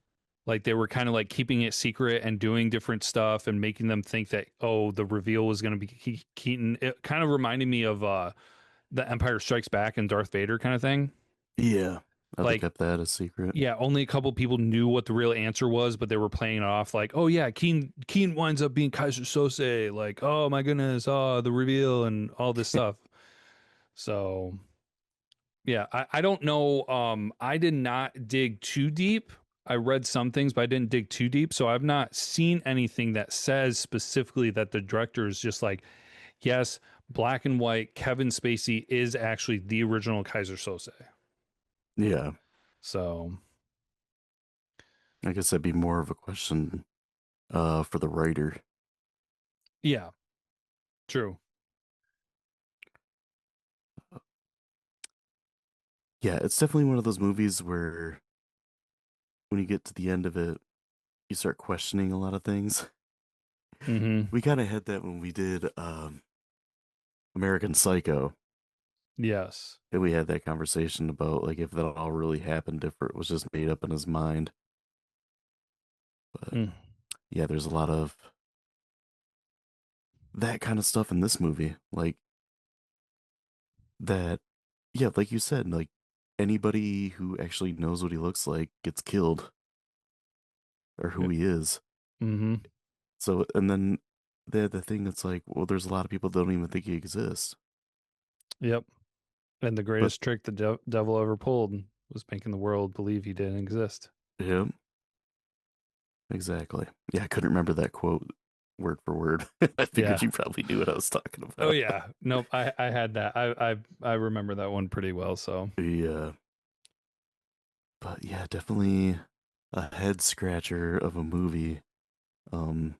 Speaker 2: Like they were kind of like keeping it secret and doing different stuff and making them think that the reveal was going to be Keaton. It kind of reminded me of the Empire Strikes Back and Darth Vader kind of thing.
Speaker 1: Yeah. Oh, they
Speaker 2: Like
Speaker 1: kept that a secret.
Speaker 2: yeah, only a couple people knew what the real answer was, but they were playing it off like, oh yeah, Keen winds up being Kaiser Sose, like, oh my goodness, oh the reveal and all this stuff. So yeah, I don't know. I did not dig too deep. I read some things, but I didn't dig too deep. So I've not seen anything that says specifically that the director is just like, yes, black and white, Kevin Spacey is actually the original Kaiser Sose.
Speaker 1: Yeah.
Speaker 2: So
Speaker 1: I guess that'd be more of a question for the writer.
Speaker 2: yeah, true.
Speaker 1: Yeah, it's definitely one of those movies where when you get to the end of it, you start questioning a lot of things.
Speaker 2: Mm-hmm.
Speaker 1: We kind of had that when we did American Psycho.
Speaker 2: Yes.
Speaker 1: And we had that conversation about like if that all really happened, if it was just made up in his mind. But
Speaker 2: Mm.
Speaker 1: yeah, there's a lot of that kind of stuff in this movie. Like that, yeah, like you said, like anybody who actually knows what he looks like gets killed or who he is.
Speaker 2: Mm-hmm.
Speaker 1: So, and then they had the thing that's like, well, there's a lot of people that don't even think he exists.
Speaker 2: Yep. And the
Speaker 1: But
Speaker 2: greatest trick the devil ever pulled was making the world believe he didn't exist.
Speaker 1: yeah, exactly. Yeah, I couldn't remember that quote word for word. I figured
Speaker 2: Yeah.
Speaker 1: you probably knew what I was talking
Speaker 2: Oh
Speaker 1: about.
Speaker 2: yeah. Nope. I had that. I remember that one pretty well. So.
Speaker 1: Yeah, but yeah, definitely a head scratcher of a movie. Um,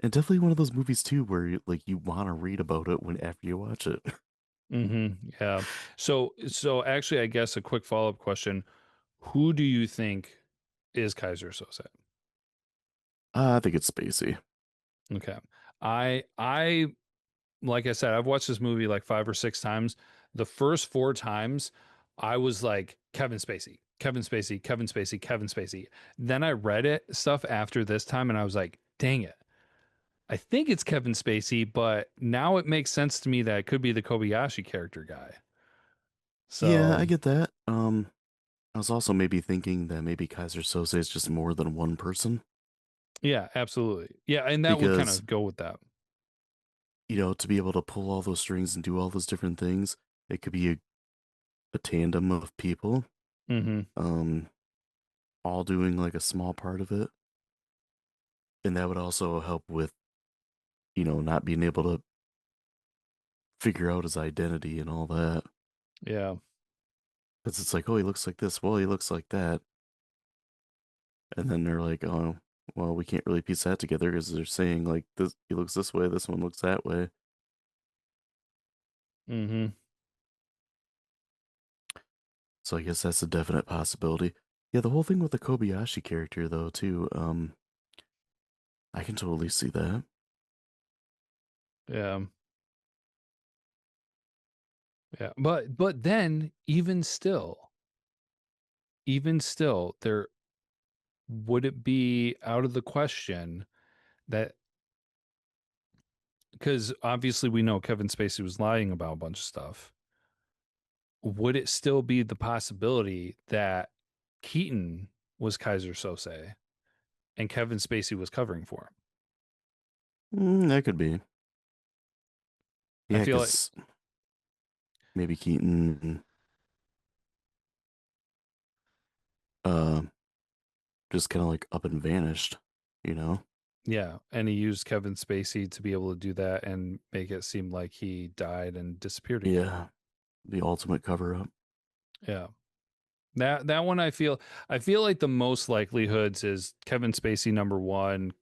Speaker 1: and definitely one of those movies too where like you want to read about it when after you watch it.
Speaker 2: Mm-hmm. Yeah. So actually, I guess a quick follow up question: who do you think is Kaiser Soze?
Speaker 1: I think it's Spacey.
Speaker 2: Okay. I like I said, I've watched this movie like 5 or 6 times. The first 4 times, I was like Kevin Spacey. Kevin Spacey, Kevin Spacey, Kevin Spacey. Then I read it stuff after this time and I was like, dang it. I think it's Kevin Spacey, but now it makes sense to me that it could be the Kobayashi character guy.
Speaker 1: Yeah, I
Speaker 2: So,
Speaker 1: get that. I was also maybe thinking that maybe Kaiser Soze is just more than one person
Speaker 2: yeah, absolutely. Yeah, and that would kind
Speaker 1: because,
Speaker 2: of go with that.
Speaker 1: to be able to pull all those strings and do all those different things, it could be a tandem of people,
Speaker 2: Hmm.
Speaker 1: um, all doing like a small part of it. And that would also help with, not being able to figure out his identity and all that.
Speaker 2: Yeah.
Speaker 1: Because it's like, oh, he looks like this. Well, he looks like that. And then they're like, oh, well, we can't really piece that together because they're saying like this, he looks this way, this one looks that way.
Speaker 2: Hmm.
Speaker 1: So I guess that's a definite possibility. Yeah, the whole thing with the Kobayashi character though, too, I can totally see that.
Speaker 2: Yeah. Yeah. But then even still, there would it be out of the question that because obviously we know Kevin Spacey was lying about a bunch of stuff. Would it still be the possibility that Keaton was Kaiser Sose and Kevin Spacey was covering for him?
Speaker 1: That could be.
Speaker 2: I
Speaker 1: Yeah,
Speaker 2: feel like,
Speaker 1: because maybe Keaton uh just kind of like up and vanished, you know?
Speaker 2: yeah, and he used Kevin Spacey to be able to do that and make it seem like he died and disappeared again.
Speaker 1: Yeah, the ultimate cover up.
Speaker 2: Yeah. That one I feel like the most likelihoods is Kevin Spacey number one,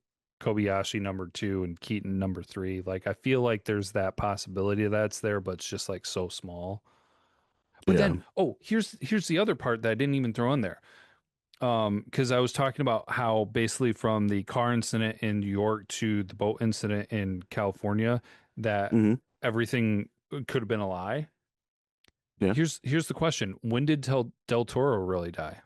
Speaker 2: Kobayashi number two, and Keaton number three. Like I feel like there's that possibility that's there, but it's just like so small. But
Speaker 1: Yeah.
Speaker 2: then, oh, here's the other part that I didn't even throw in there. Because I was talking about how basically from the car incident in New York to the boat incident in California, that
Speaker 1: hmm
Speaker 2: everything could have been a lie.
Speaker 1: Yeah.
Speaker 2: Here's the question: when did Del Toro really die?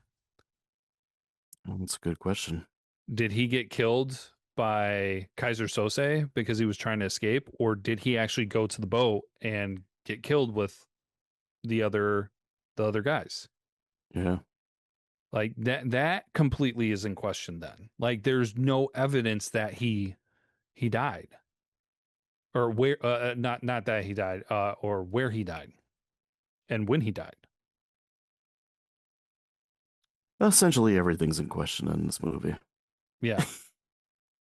Speaker 1: Well, that's a good question.
Speaker 2: Did he get killed by Kaiser Sose because he was trying to escape, or did he actually go to the boat and get killed with the other guys?
Speaker 1: Yeah.
Speaker 2: Like that completely is in question then. Like there's no evidence that he died or where not that he died or where he died and when he died.
Speaker 1: Essentially, everything's in question in this movie.
Speaker 2: Yeah.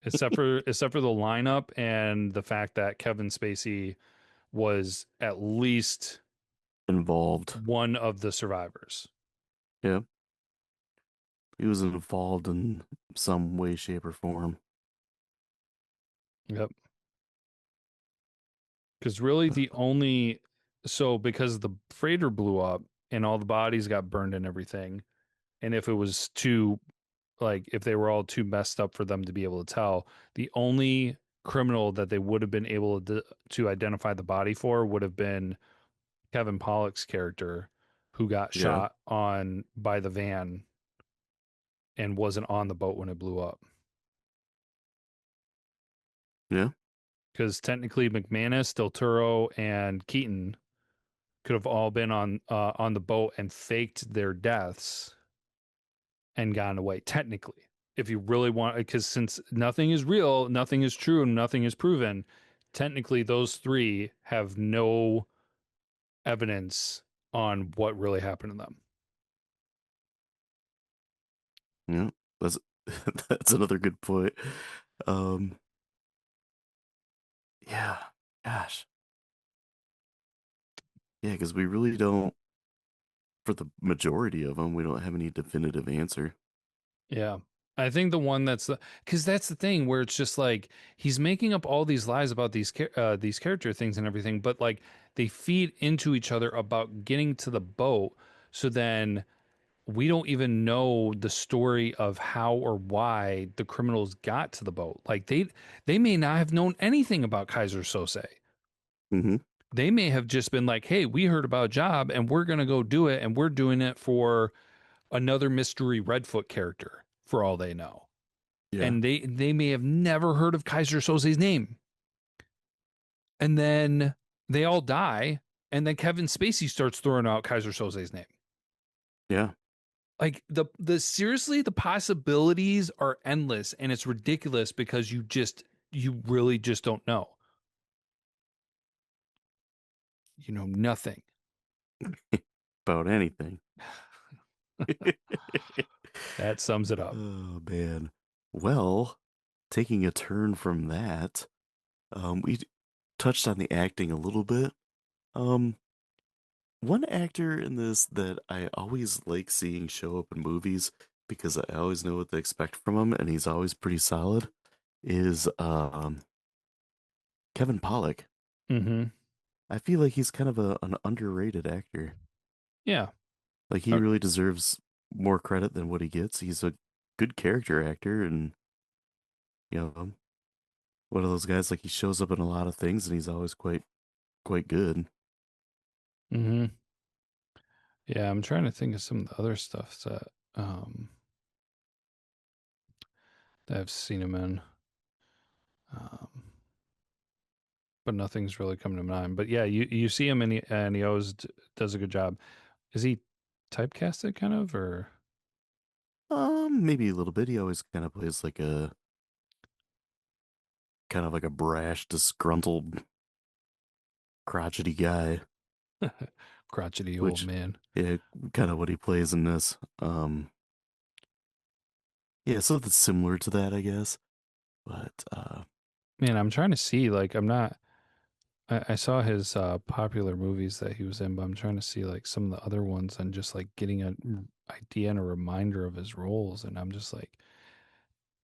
Speaker 2: Except for the lineup and the fact that Kevin Spacey was at least
Speaker 1: Involved.
Speaker 2: one of the survivors.
Speaker 1: Yeah. He was involved in some way, shape, or form.
Speaker 2: Yep. Because really the only so because the freighter blew up and all the bodies got burned and everything, and if it was too like if they were all too messed up for them to be able to tell, the only criminal that they would have been able to identify the body for would have been Kevin Pollak's character who got
Speaker 1: Yeah.
Speaker 2: shot on by the van and wasn't on the boat when it blew up.
Speaker 1: Yeah.
Speaker 2: Because technically McManus, Del Toro, and Keaton could have all been on the boat and faked their deaths and gotten away. Technically, if you really want, because since nothing is real, nothing is true, and nothing is proven, technically those three have no evidence on what really happened to them.
Speaker 1: Yeah. That's that's another good point. Um, yeah. Gosh. Yeah, because we really don't, for the majority of them, we don't have any definitive answer.
Speaker 2: Yeah. I think the one that's because that's the thing where it's just like he's making up all these lies about these character things and everything, but like they feed into each other about getting to the boat. So then we don't even know the story of how or why the criminals got to the boat. Like they may not have known anything about Kaiser Sose.
Speaker 1: hmm
Speaker 2: They may have just been like, "Hey, we heard about a job and we're going to go do it and we're doing it for another mystery Redfoot character for all they know.
Speaker 1: Yeah.
Speaker 2: And they may have never heard of Kaiser Soze's name. And then they all die, and then Kevin Spacey starts throwing out Kaiser Soze's name.
Speaker 1: Yeah.
Speaker 2: Like the seriously, the possibilities are endless, and it's ridiculous because you really just don't know. You know nothing.
Speaker 1: About anything.
Speaker 2: That sums it up.
Speaker 1: Oh man. Well, taking a turn from that, we touched on the acting a little bit. Um, One actor in this that I always like seeing show up in movies because I always know what to expect from him, and he's always pretty solid, is Kevin Pollak.
Speaker 2: Mm-hmm.
Speaker 1: I feel like he's kind of an underrated actor.
Speaker 2: Yeah.
Speaker 1: Like he really deserves more credit than what he gets. He's a good character actor, and you know, one of those guys like he shows up in a lot of things, and he's always quite good.
Speaker 2: Mm-hmm. Yeah, I'm trying to think of some of the other stuff that I've seen him in. Um, but nothing's really coming to mind. But yeah, you see him and he always does a good job. Is he typecasted kind of or
Speaker 1: Maybe a little bit. He always kind of plays like a kind of like a brash, disgruntled, crotchety guy,
Speaker 2: crotchety old
Speaker 1: which
Speaker 2: man?
Speaker 1: yeah, kind of what he plays in this. Yeah, something similar to that, I guess. But
Speaker 2: Man, I'm trying to see like I'm not I saw his popular movies that he was in, but I'm trying to see like some of the other ones and just like getting an idea and a reminder of his roles. And I'm just like,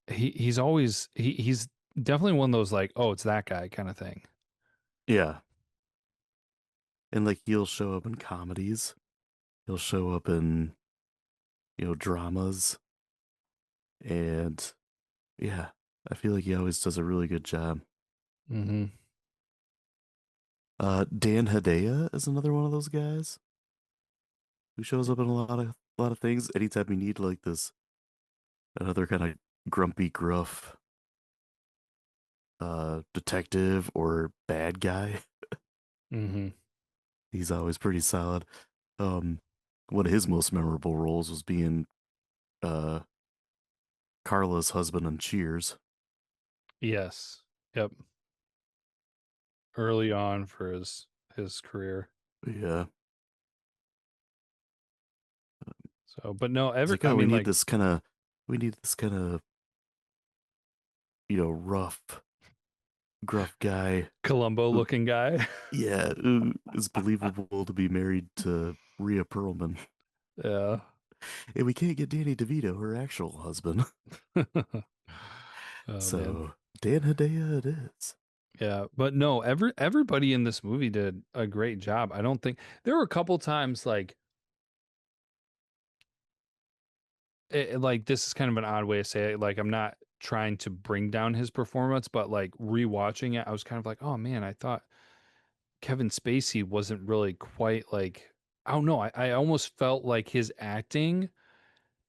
Speaker 2: he's always he's definitely one of those like, oh, it's that guy kind of thing.
Speaker 1: yeah, and like he'll show up in comedies. He'll show up in dramas, and yeah, I feel like he always does a really good job.
Speaker 2: Mm-hmm.
Speaker 1: Dan Hedaya is another one of those guys who shows up in a lot of things. Anytime you need like this another kind of grumpy, gruff detective or bad guy,
Speaker 2: Mm-hmm.
Speaker 1: he's always pretty solid. Um, One of his most memorable roles was being uh Carla's husband on Cheers.
Speaker 2: Yes. Yep. Early on for his career.
Speaker 1: Yeah,
Speaker 2: So, but no,
Speaker 1: it's
Speaker 2: every
Speaker 1: like,
Speaker 2: I
Speaker 1: oh,
Speaker 2: mean, like
Speaker 1: we need this kind of rough, gruff guy
Speaker 2: Columbo
Speaker 1: who,
Speaker 2: looking guy.
Speaker 1: yeah, who is believable to be married to Rhea Perlman.
Speaker 2: Yeah.
Speaker 1: And we can't get Danny DeVito, her actual husband.
Speaker 2: Oh man.
Speaker 1: So Dan Hedaya it is.
Speaker 2: Yeah, but no, everybody in this movie did a great job. I don't think there were a couple times like this is kind of an odd way to say it. Like I'm not trying to bring down his performance, but like rewatching it, I was kind of like, oh man, I thought Kevin Spacey wasn't really quite like I don't know. I almost felt like his acting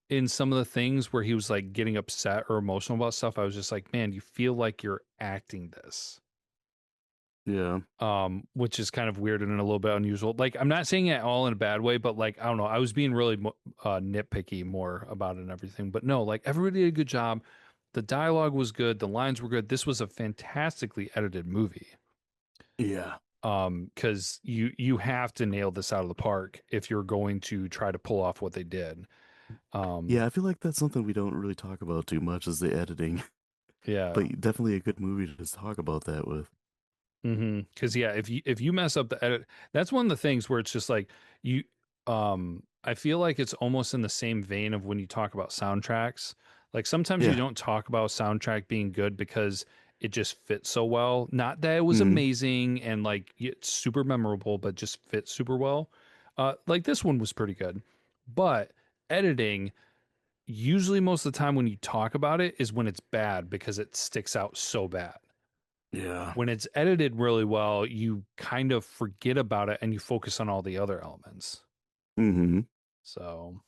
Speaker 2: in some of the things where he was like getting upset or emotional about stuff. I was just like, man, you feel like you're acting this.
Speaker 1: Yeah.
Speaker 2: Which is kind of weird and a little bit unusual. Like, I'm not saying it all in a bad way, but like, I don't know. I was being really nitpicky more about it and everything. But no, like, everybody did a good job. The dialogue was good. The lines were good. This was a fantastically edited movie.
Speaker 1: Yeah.
Speaker 2: Because you have to nail this out of the park if you're going to try to pull off what they did. Um,
Speaker 1: Yeah, I feel like that's something we don't really talk about too much is the editing,
Speaker 2: yeah.
Speaker 1: but definitely a good movie to just talk about that with.
Speaker 2: Because yeah, if you mess up the edit, that's one of the things where it's just like you. I feel like it's almost in the same vein of when you talk about soundtracks. Like sometimes you
Speaker 1: Yeah.
Speaker 2: don't talk about soundtrack being good because it just fits so well. Not that it was
Speaker 1: Hmm.
Speaker 2: amazing and like it's super memorable, but just fits super well. Like this one was pretty good, but editing usually most of the time when you talk about it is when it's bad because it sticks out so bad.
Speaker 1: Yeah.
Speaker 2: When it's edited really well, you kind of forget about it and you focus on all the other elements.
Speaker 1: Hmm.
Speaker 2: So,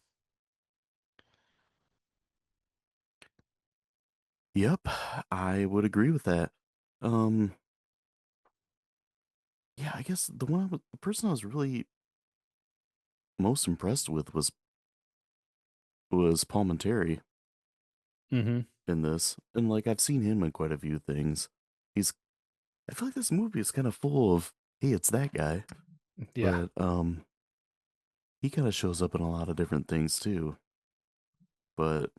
Speaker 1: Yep, I would agree with that. Um, yeah, I guess the person I was really most impressed with was Paul Monteri
Speaker 2: Hmm.
Speaker 1: in this, and like I've seen him in quite a few things. He's I feel like this movie is kind of full of hey, it's that guy,
Speaker 2: Yeah.
Speaker 1: but he kind of shows up in a lot of different things too. But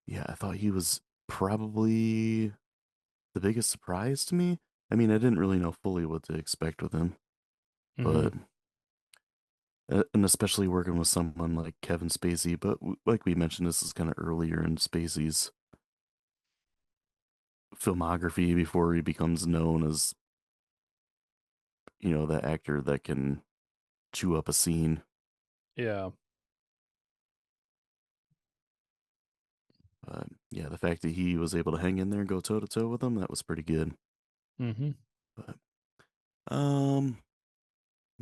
Speaker 1: yeah, I thought he was probably the biggest surprise to me. I mean, I didn't really know fully what to expect with him,
Speaker 2: Hmm.
Speaker 1: but and especially working with someone like Kevin Spacey. But like we mentioned, this is kind of earlier in Spacey's filmography before he becomes known as, the actor that can chew up a scene.
Speaker 2: Yeah.
Speaker 1: But yeah, the fact that he was able to hang in there and go toe to toe with him, that was pretty good.
Speaker 2: Hmm.
Speaker 1: But um,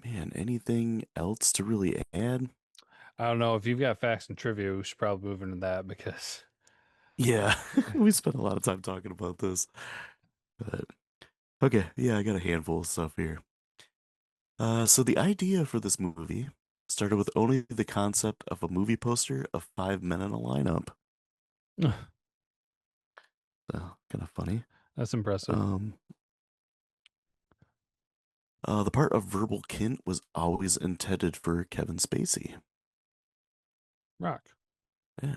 Speaker 1: man, anything else to really add?
Speaker 2: I don't know if you've got facts and trivia. We should probably move into that because
Speaker 1: Yeah, we spent a lot of time talking about this. But okay, yeah, I got a handful of stuff here. So the idea for this movie started with only the concept of a movie poster of five men in a lineup. So kind of funny.
Speaker 2: that's impressive.
Speaker 1: Um, the part of Verbal Kint was always intended for Kevin Spacey.
Speaker 2: Rock.
Speaker 1: Yeah.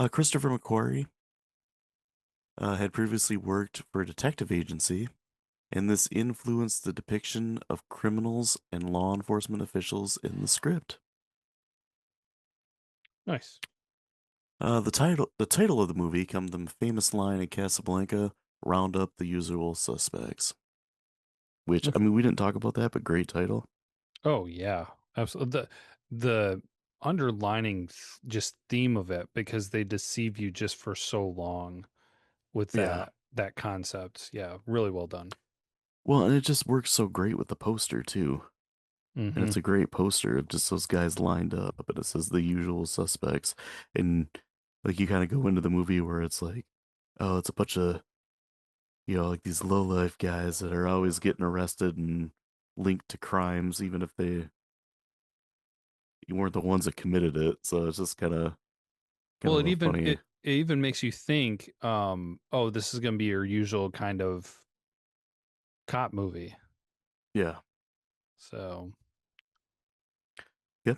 Speaker 1: Christopher McQuarrie had previously worked for a detective agency, and this influenced the depiction of criminals and law enforcement officials in the script.
Speaker 2: Nice.
Speaker 1: The title of the movie comes from the famous line in Casablanca, "Round up the usual suspects." Which I mean, we didn't talk about that, but great title.
Speaker 2: Oh yeah, absolutely. The underlining just theme of it because they deceive you just for so long with
Speaker 1: Yeah.
Speaker 2: that concept. Yeah, really well done.
Speaker 1: Well, and it just works so great with the poster too. And
Speaker 2: Hmm.
Speaker 1: it's a great poster of just those guys lined up, and it says the usual suspects. And like you kind of go into the movie where it's like, oh, it's a bunch of, like these low life guys that are always getting arrested and linked to crimes, even if they you weren't the ones that committed it. So it's just kind
Speaker 2: Well,
Speaker 1: of a funny,
Speaker 2: it even makes you think, oh, this is going to be your usual kind of cop movie.
Speaker 1: yeah.
Speaker 2: So,
Speaker 1: Yep.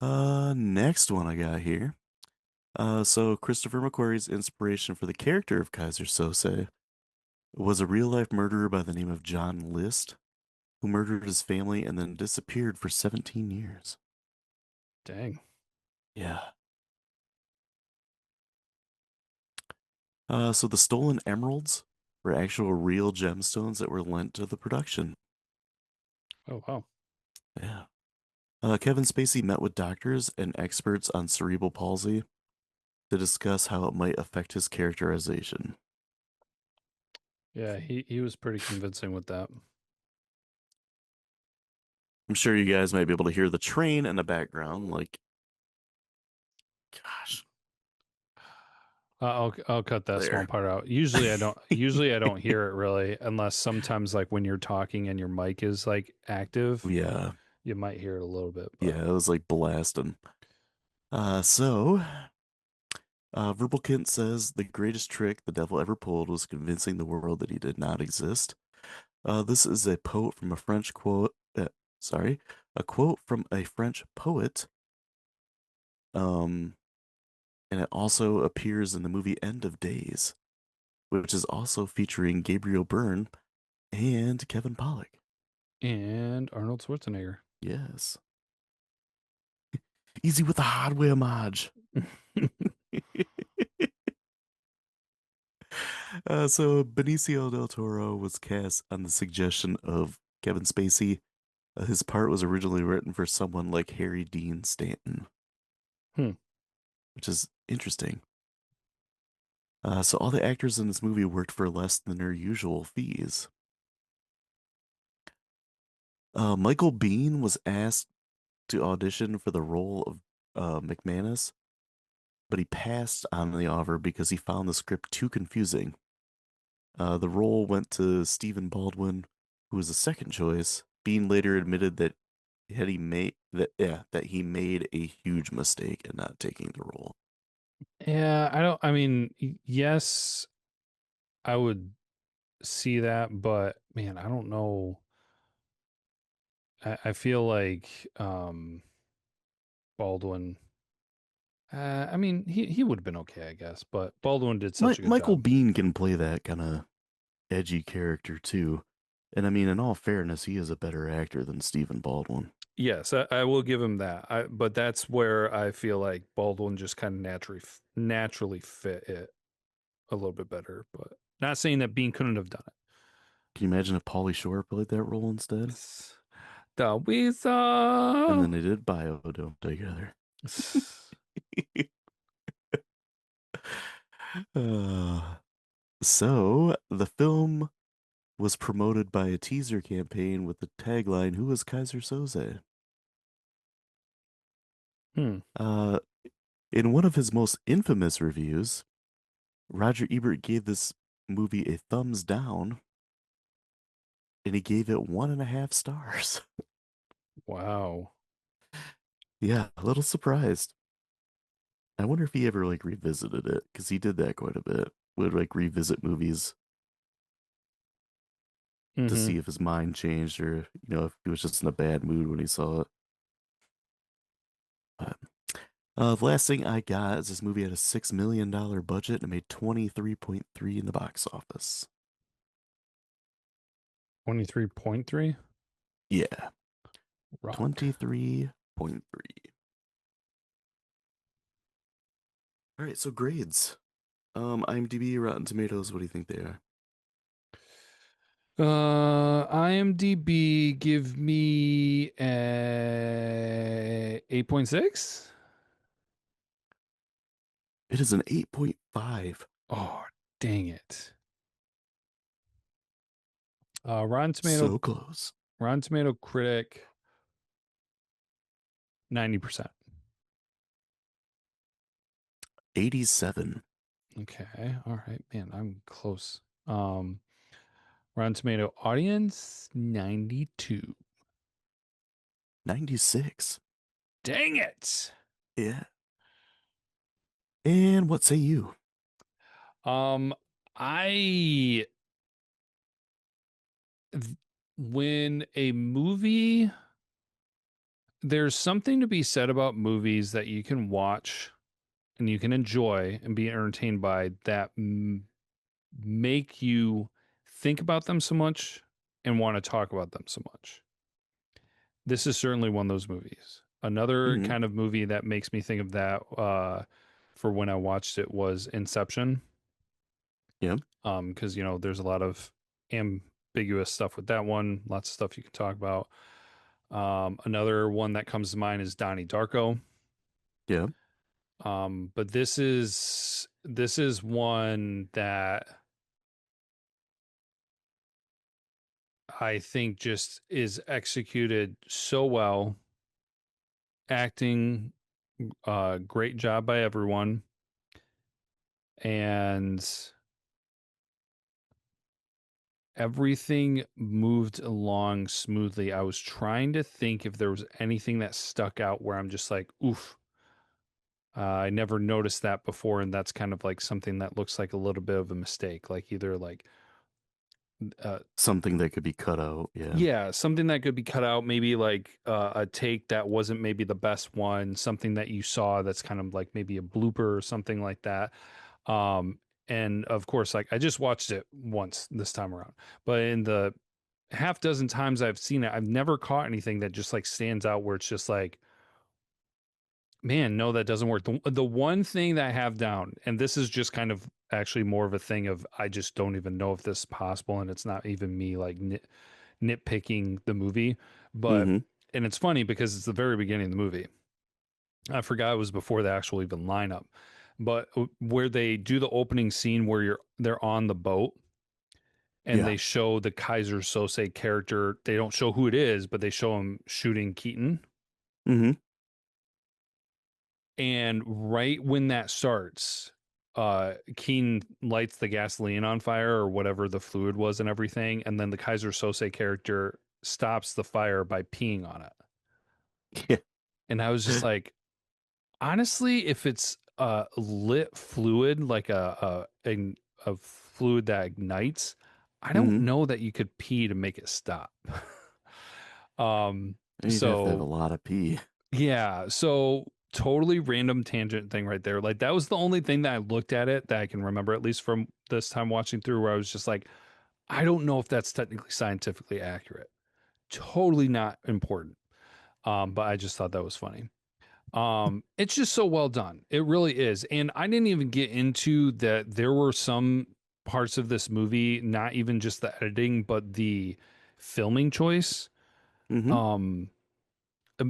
Speaker 1: Next one I got here. So Christopher McQuarrie's inspiration for the character of Kaiser Soze was a real life murderer by the name of John List, who murdered his family and then disappeared for 17 years.
Speaker 2: dang.
Speaker 1: Yeah. So the stolen emeralds were actual real gemstones that were lent to the production.
Speaker 2: Oh, wow.
Speaker 1: Yeah. Kevin Spacey met with doctors and experts on cerebral palsy to discuss how it might affect his characterization.
Speaker 2: Yeah, he was pretty convincing with that.
Speaker 1: I'm sure you guys might be able to hear the train in the background. Like, gosh,
Speaker 2: I'll cut that small
Speaker 1: there.
Speaker 2: part out. Usually I don't hear it really unless sometimes like when you're talking and your mic is like active,
Speaker 1: Yeah.
Speaker 2: you might hear it a little bit, but
Speaker 1: Yeah, it was like blasting. So Verbal Kint says the greatest trick the devil ever pulled was convincing the world that he did not exist. This is a quote from a French quote. Sorry, a quote from a French poet. Um, and it also appears in the movie End of Days, which is also featuring Gabriel Byrne and Kevin Pollak.
Speaker 2: and Arnold Schwarzenegger.
Speaker 1: Yes, easy with the hardware, Marge. So Benicio del Toro was cast on the suggestion of Kevin Spacey. His part was originally written for someone like Harry Dean Stanton,
Speaker 2: Hmm.
Speaker 1: which is interesting. So all the actors in this movie worked for less than their usual fees. Michael Biehn was asked to audition for the role of McManus, but he passed on the offer because he found the script too confusing. The role went to Stephen Baldwin, who was a second choice. Bean later admitted that that he made a huge mistake in not taking the role.
Speaker 2: Yeah, I mean, yes, I would see that, but man, I don't know. I feel like Baldwin. I mean, he would have been okay, I guess, but Baldwin did such a good
Speaker 1: Michael
Speaker 2: job.
Speaker 1: Bean can play that kind of edgy character too. And I mean, in all fairness, he is a better actor than Stephen Baldwin.
Speaker 2: Yes, I will give him that. But that's where I feel like Baldwin just kind of naturally fit it a little bit better. But not saying that Bean couldn't have done
Speaker 1: Can you imagine if Pauly Shore played that role instead?
Speaker 2: it. The
Speaker 1: And
Speaker 2: Weasel.
Speaker 1: then they did Biodome together. Uh, so the film was promoted by a teaser campaign with the tagline, "Who is Kaiser Soze?"
Speaker 2: Hmm.
Speaker 1: Uh, in one of his most infamous reviews, Roger Ebert gave this movie a thumbs down, and he gave it 1.5 stars.
Speaker 2: Wow.
Speaker 1: Yeah, a little surprised. I wonder if he ever like revisited it because he did that quite a bit. Would like revisit movies to
Speaker 2: Mm-hmm.
Speaker 1: see if his mind changed or if he was just in a bad mood when he saw it. But the last thing I got is this movie had a $6 million budget and made 23.3 in the box office.
Speaker 2: 23.3.
Speaker 1: Yeah,
Speaker 2: Rock.
Speaker 1: 23.3. All right, so grades. IMDb, Rotten Tomatoes, what do you think they are?
Speaker 2: IMDb give me a 8.6.
Speaker 1: It is an 8.5.
Speaker 2: Oh, dang it.
Speaker 1: So close.
Speaker 2: Rotten Tomato critic 90%.
Speaker 1: 87.
Speaker 2: Okay. All right, man, I'm close. Rotten Tomato audience 92.
Speaker 1: 96.
Speaker 2: Dang it.
Speaker 1: Yeah. And what say you?
Speaker 2: Um I when a movie there's something to be said about movies that you can watch and you can enjoy and be entertained by that make you think about them so much and want to talk about them so much. This is certainly one of those movies. Another
Speaker 1: Hmm.
Speaker 2: kind of movie that makes me think of that for when I watched it was Inception.
Speaker 1: Yeah.
Speaker 2: Because there's a lot of ambiguous stuff with that one, lots of stuff you can talk about. Another one that comes to mind is Donnie Darko.
Speaker 1: Yeah.
Speaker 2: But this is one that I think just is executed so well. Acting, great job by everyone, and everything moved along smoothly. I was trying to think if there was anything that stuck out where I'm just like, oof, I never noticed that before, and that's kind of like something that looks like a little bit of a mistake, like either like uh,
Speaker 1: Something that could be cut out. Yeah.
Speaker 2: yeah, something that could be cut out, maybe like a take that wasn't maybe the best one, something that you saw that's kind of like maybe a blooper or something like that. Um, and of course, like I just watched it once this time around, but in the half dozen times I've seen it, I've never caught anything that just like stands out where it's just like, man, no, that doesn't work. The one thing that I have down, and this is just kind of actually more of a thing of I just don't even know if this is possible, and it's not even me like nitpicking the movie, but
Speaker 1: Hmm.
Speaker 2: and it's funny because it's the very beginning of the movie. I forgot it was before the actual even lineup, but where they do the opening scene where they're on the boat and
Speaker 1: Yeah.
Speaker 2: they show the Kaiser Soze character. They don't show who it is, but they show him shooting Keaton.
Speaker 1: Hmm.
Speaker 2: And right when that starts, Keen lights the gasoline on fire or whatever the fluid was and everything, and then the Kaiser Soze character stops the fire by peeing on it.
Speaker 1: Yeah.
Speaker 2: And I was just like, honestly, if it's lit fluid, like a fluid that ignites, I don't
Speaker 1: Hmm.
Speaker 2: know that you could pee to make it stop. um,
Speaker 1: You'd have to have a
Speaker 2: so
Speaker 1: lot of pee.
Speaker 2: yeah, so totally random tangent thing right there. Like that was the only thing that I looked at it that I can remember, at least from this time watching through, where I was just like, I don't know if that's technically scientifically accurate. Totally not important. But I just thought that was funny. It's just so well done. It really is. And I didn't even get into that there were some parts of this movie, not even just the editing, but the filming choice.
Speaker 1: Hmm.
Speaker 2: Um,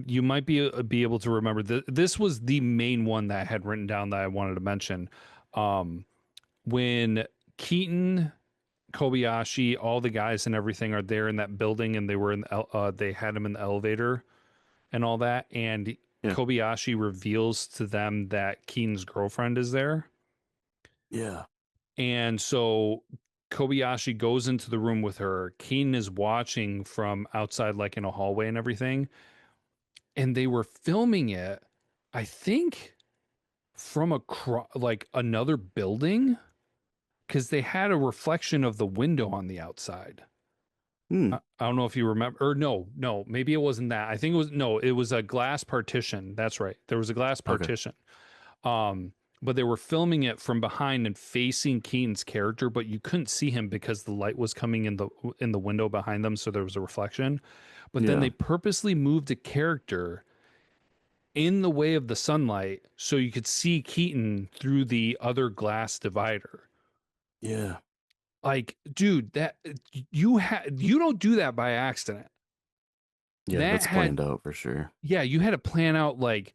Speaker 2: you might be able to remember this was the main one that I had written down that I wanted to mention. Um, when Keaton, Kobayashi, all the guys and everything are there in that building, and they were in they had him in the elevator and all that, and
Speaker 1: Yeah.
Speaker 2: Kobayashi reveals to them that Keaton's girlfriend is there,
Speaker 1: Yeah.
Speaker 2: and so Kobayashi goes into the room with her. Keaton is watching from outside, like in a hallway and everything, and they were filming it, I think, from like another building because they had a reflection of the window on the outside.
Speaker 1: Hmm.
Speaker 2: I don't know if you remember, or no, maybe it wasn't that. I think it was no, it was a glass partition. That's right. There was a glass
Speaker 1: Okay.
Speaker 2: partition. Um, but they were filming it from behind and facing Keaton's character, but you couldn't see him because the light was coming in the window behind them, so there was a reflection. But then
Speaker 1: Yeah.
Speaker 2: they purposely moved a character in the way of the sunlight so you could see Keaton through the other glass divider.
Speaker 1: Yeah.
Speaker 2: Like, dude, that you don't do that by accident.
Speaker 1: Yeah.
Speaker 2: That
Speaker 1: That's
Speaker 2: had
Speaker 1: planned out for sure.
Speaker 2: Yeah, you had to plan out like,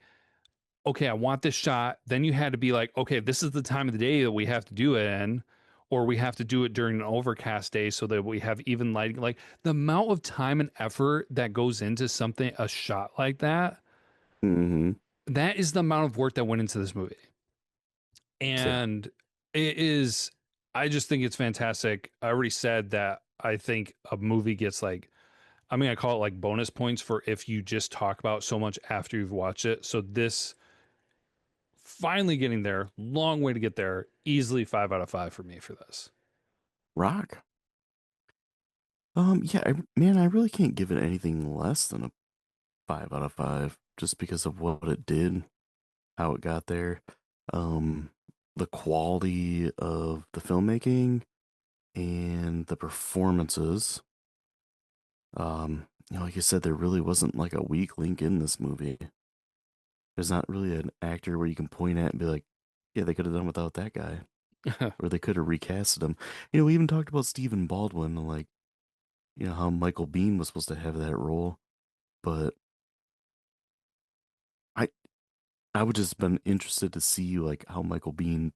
Speaker 2: okay, I want this shot. Then you had to be like, okay, this is the time of the day that we have to do it in, or we have to do it during an overcast day so that we have even lighting. Like the amount of time and effort that goes into something, a shot like that,
Speaker 1: Hmm.
Speaker 2: that is the amount of work that went into this movie.
Speaker 1: Yeah.
Speaker 2: And it is, I just think it's fantastic. I already said that I think a movie gets like, I mean, I call it like bonus points for if you just talk about so much after you've watched it. So this finally getting there, long way to get there. Easily 5 out of 5 for me for this.
Speaker 1: Rock. Yeah, man, I really can't give it anything less than a 5 out of 5 just because of what it did, how it got there, um, the quality of the filmmaking and the performances. Like I said, there really wasn't like a weak link in this movie. There's not really an actor where you can point at and be like, yeah, they could have done without that guy, or they could have recasted him. We even talked about Stephen Baldwin, like, how Michael Biehn was supposed to have that role, but I I would just been interested to see like how Michael Biehn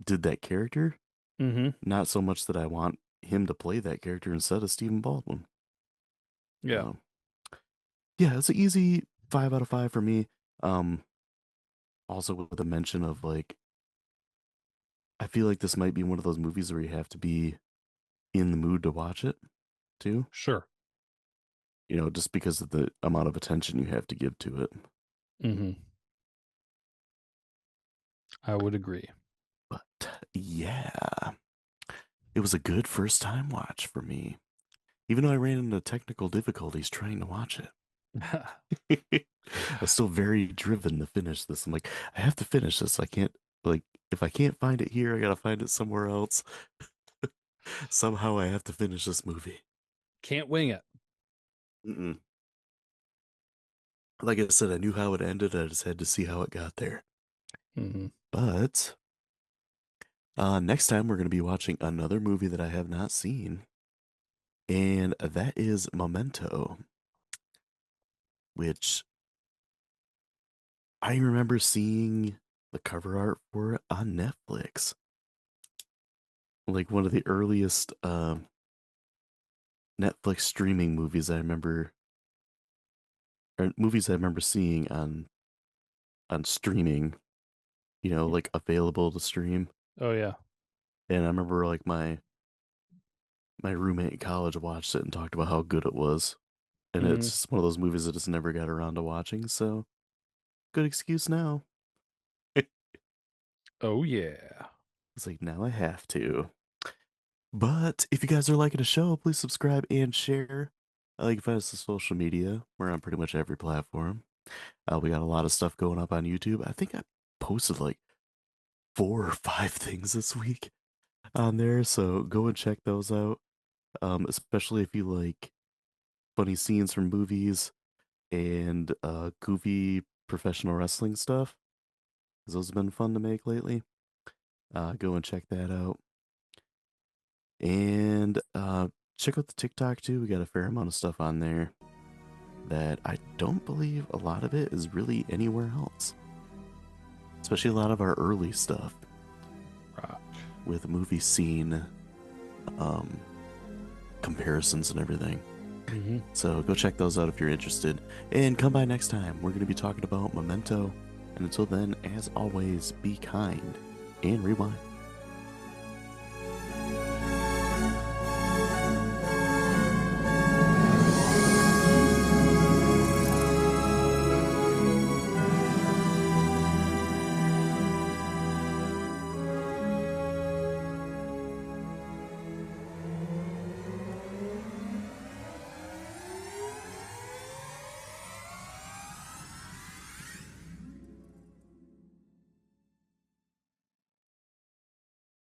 Speaker 1: did that character.
Speaker 2: Mm-hmm.
Speaker 1: Not so much that I want him to play that character instead of Stephen Baldwin.
Speaker 2: Yeah.
Speaker 1: Um, yeah, it's an easy 5 out of 5 for me. Um, Also with a mention of like, I feel like this might be one of those movies where you have to be in the mood to watch it too.
Speaker 2: Sure.
Speaker 1: Just because of the amount of attention you have to give to it.
Speaker 2: Mm-hmm. I would agree.
Speaker 1: But yeah, it was a good first time watch for me, even though I ran into technical difficulties trying to watch it. I was still very driven to finish this. I'm like, I have to finish this. I can't, like, if I can't find it here, I gotta find it somewhere else. Somehow I have to finish this movie.
Speaker 2: Can't wing it.
Speaker 1: Mm-mm. Like I said, I knew how it ended. I just had to see how it got there.
Speaker 2: Mm-hmm.
Speaker 1: But next time we're going to be watching another movie that I have not seen, and that is Memento, which I remember seeing the cover art for it on Netflix. Like one of the earliest Netflix streaming movies I remember, or movies I remember seeing on on streaming, like available to stream.
Speaker 2: Oh yeah.
Speaker 1: And I remember like my roommate in college watched it and talked about how good it was. And
Speaker 2: Hmm.
Speaker 1: it's just one of those movies I just never got around to watching, so good excuse now.
Speaker 2: Oh yeah.
Speaker 1: It's like now I have to. But if you guys are liking the show, please subscribe and share. You can find us on social media. We're on pretty much every platform. We got a lot of stuff going up on YouTube. I think I posted like 4 or 5 things this week on there, so go and check those out. Especially if you like funny scenes from movies and goofy professional wrestling stuff, 'cause those have been fun to make lately. Go and check that out. And check out the TikTok too. We got a fair amount of stuff on there that I don't believe a lot of it is really anywhere else. Especially a lot of our early stuff
Speaker 2: Rock.
Speaker 1: with movie scene um, comparisons and everything.
Speaker 2: Hmm.
Speaker 1: So go check those out if you're interested. And come by next time. We're going to be talking about Memento. And until then, as always, be kind and rewind.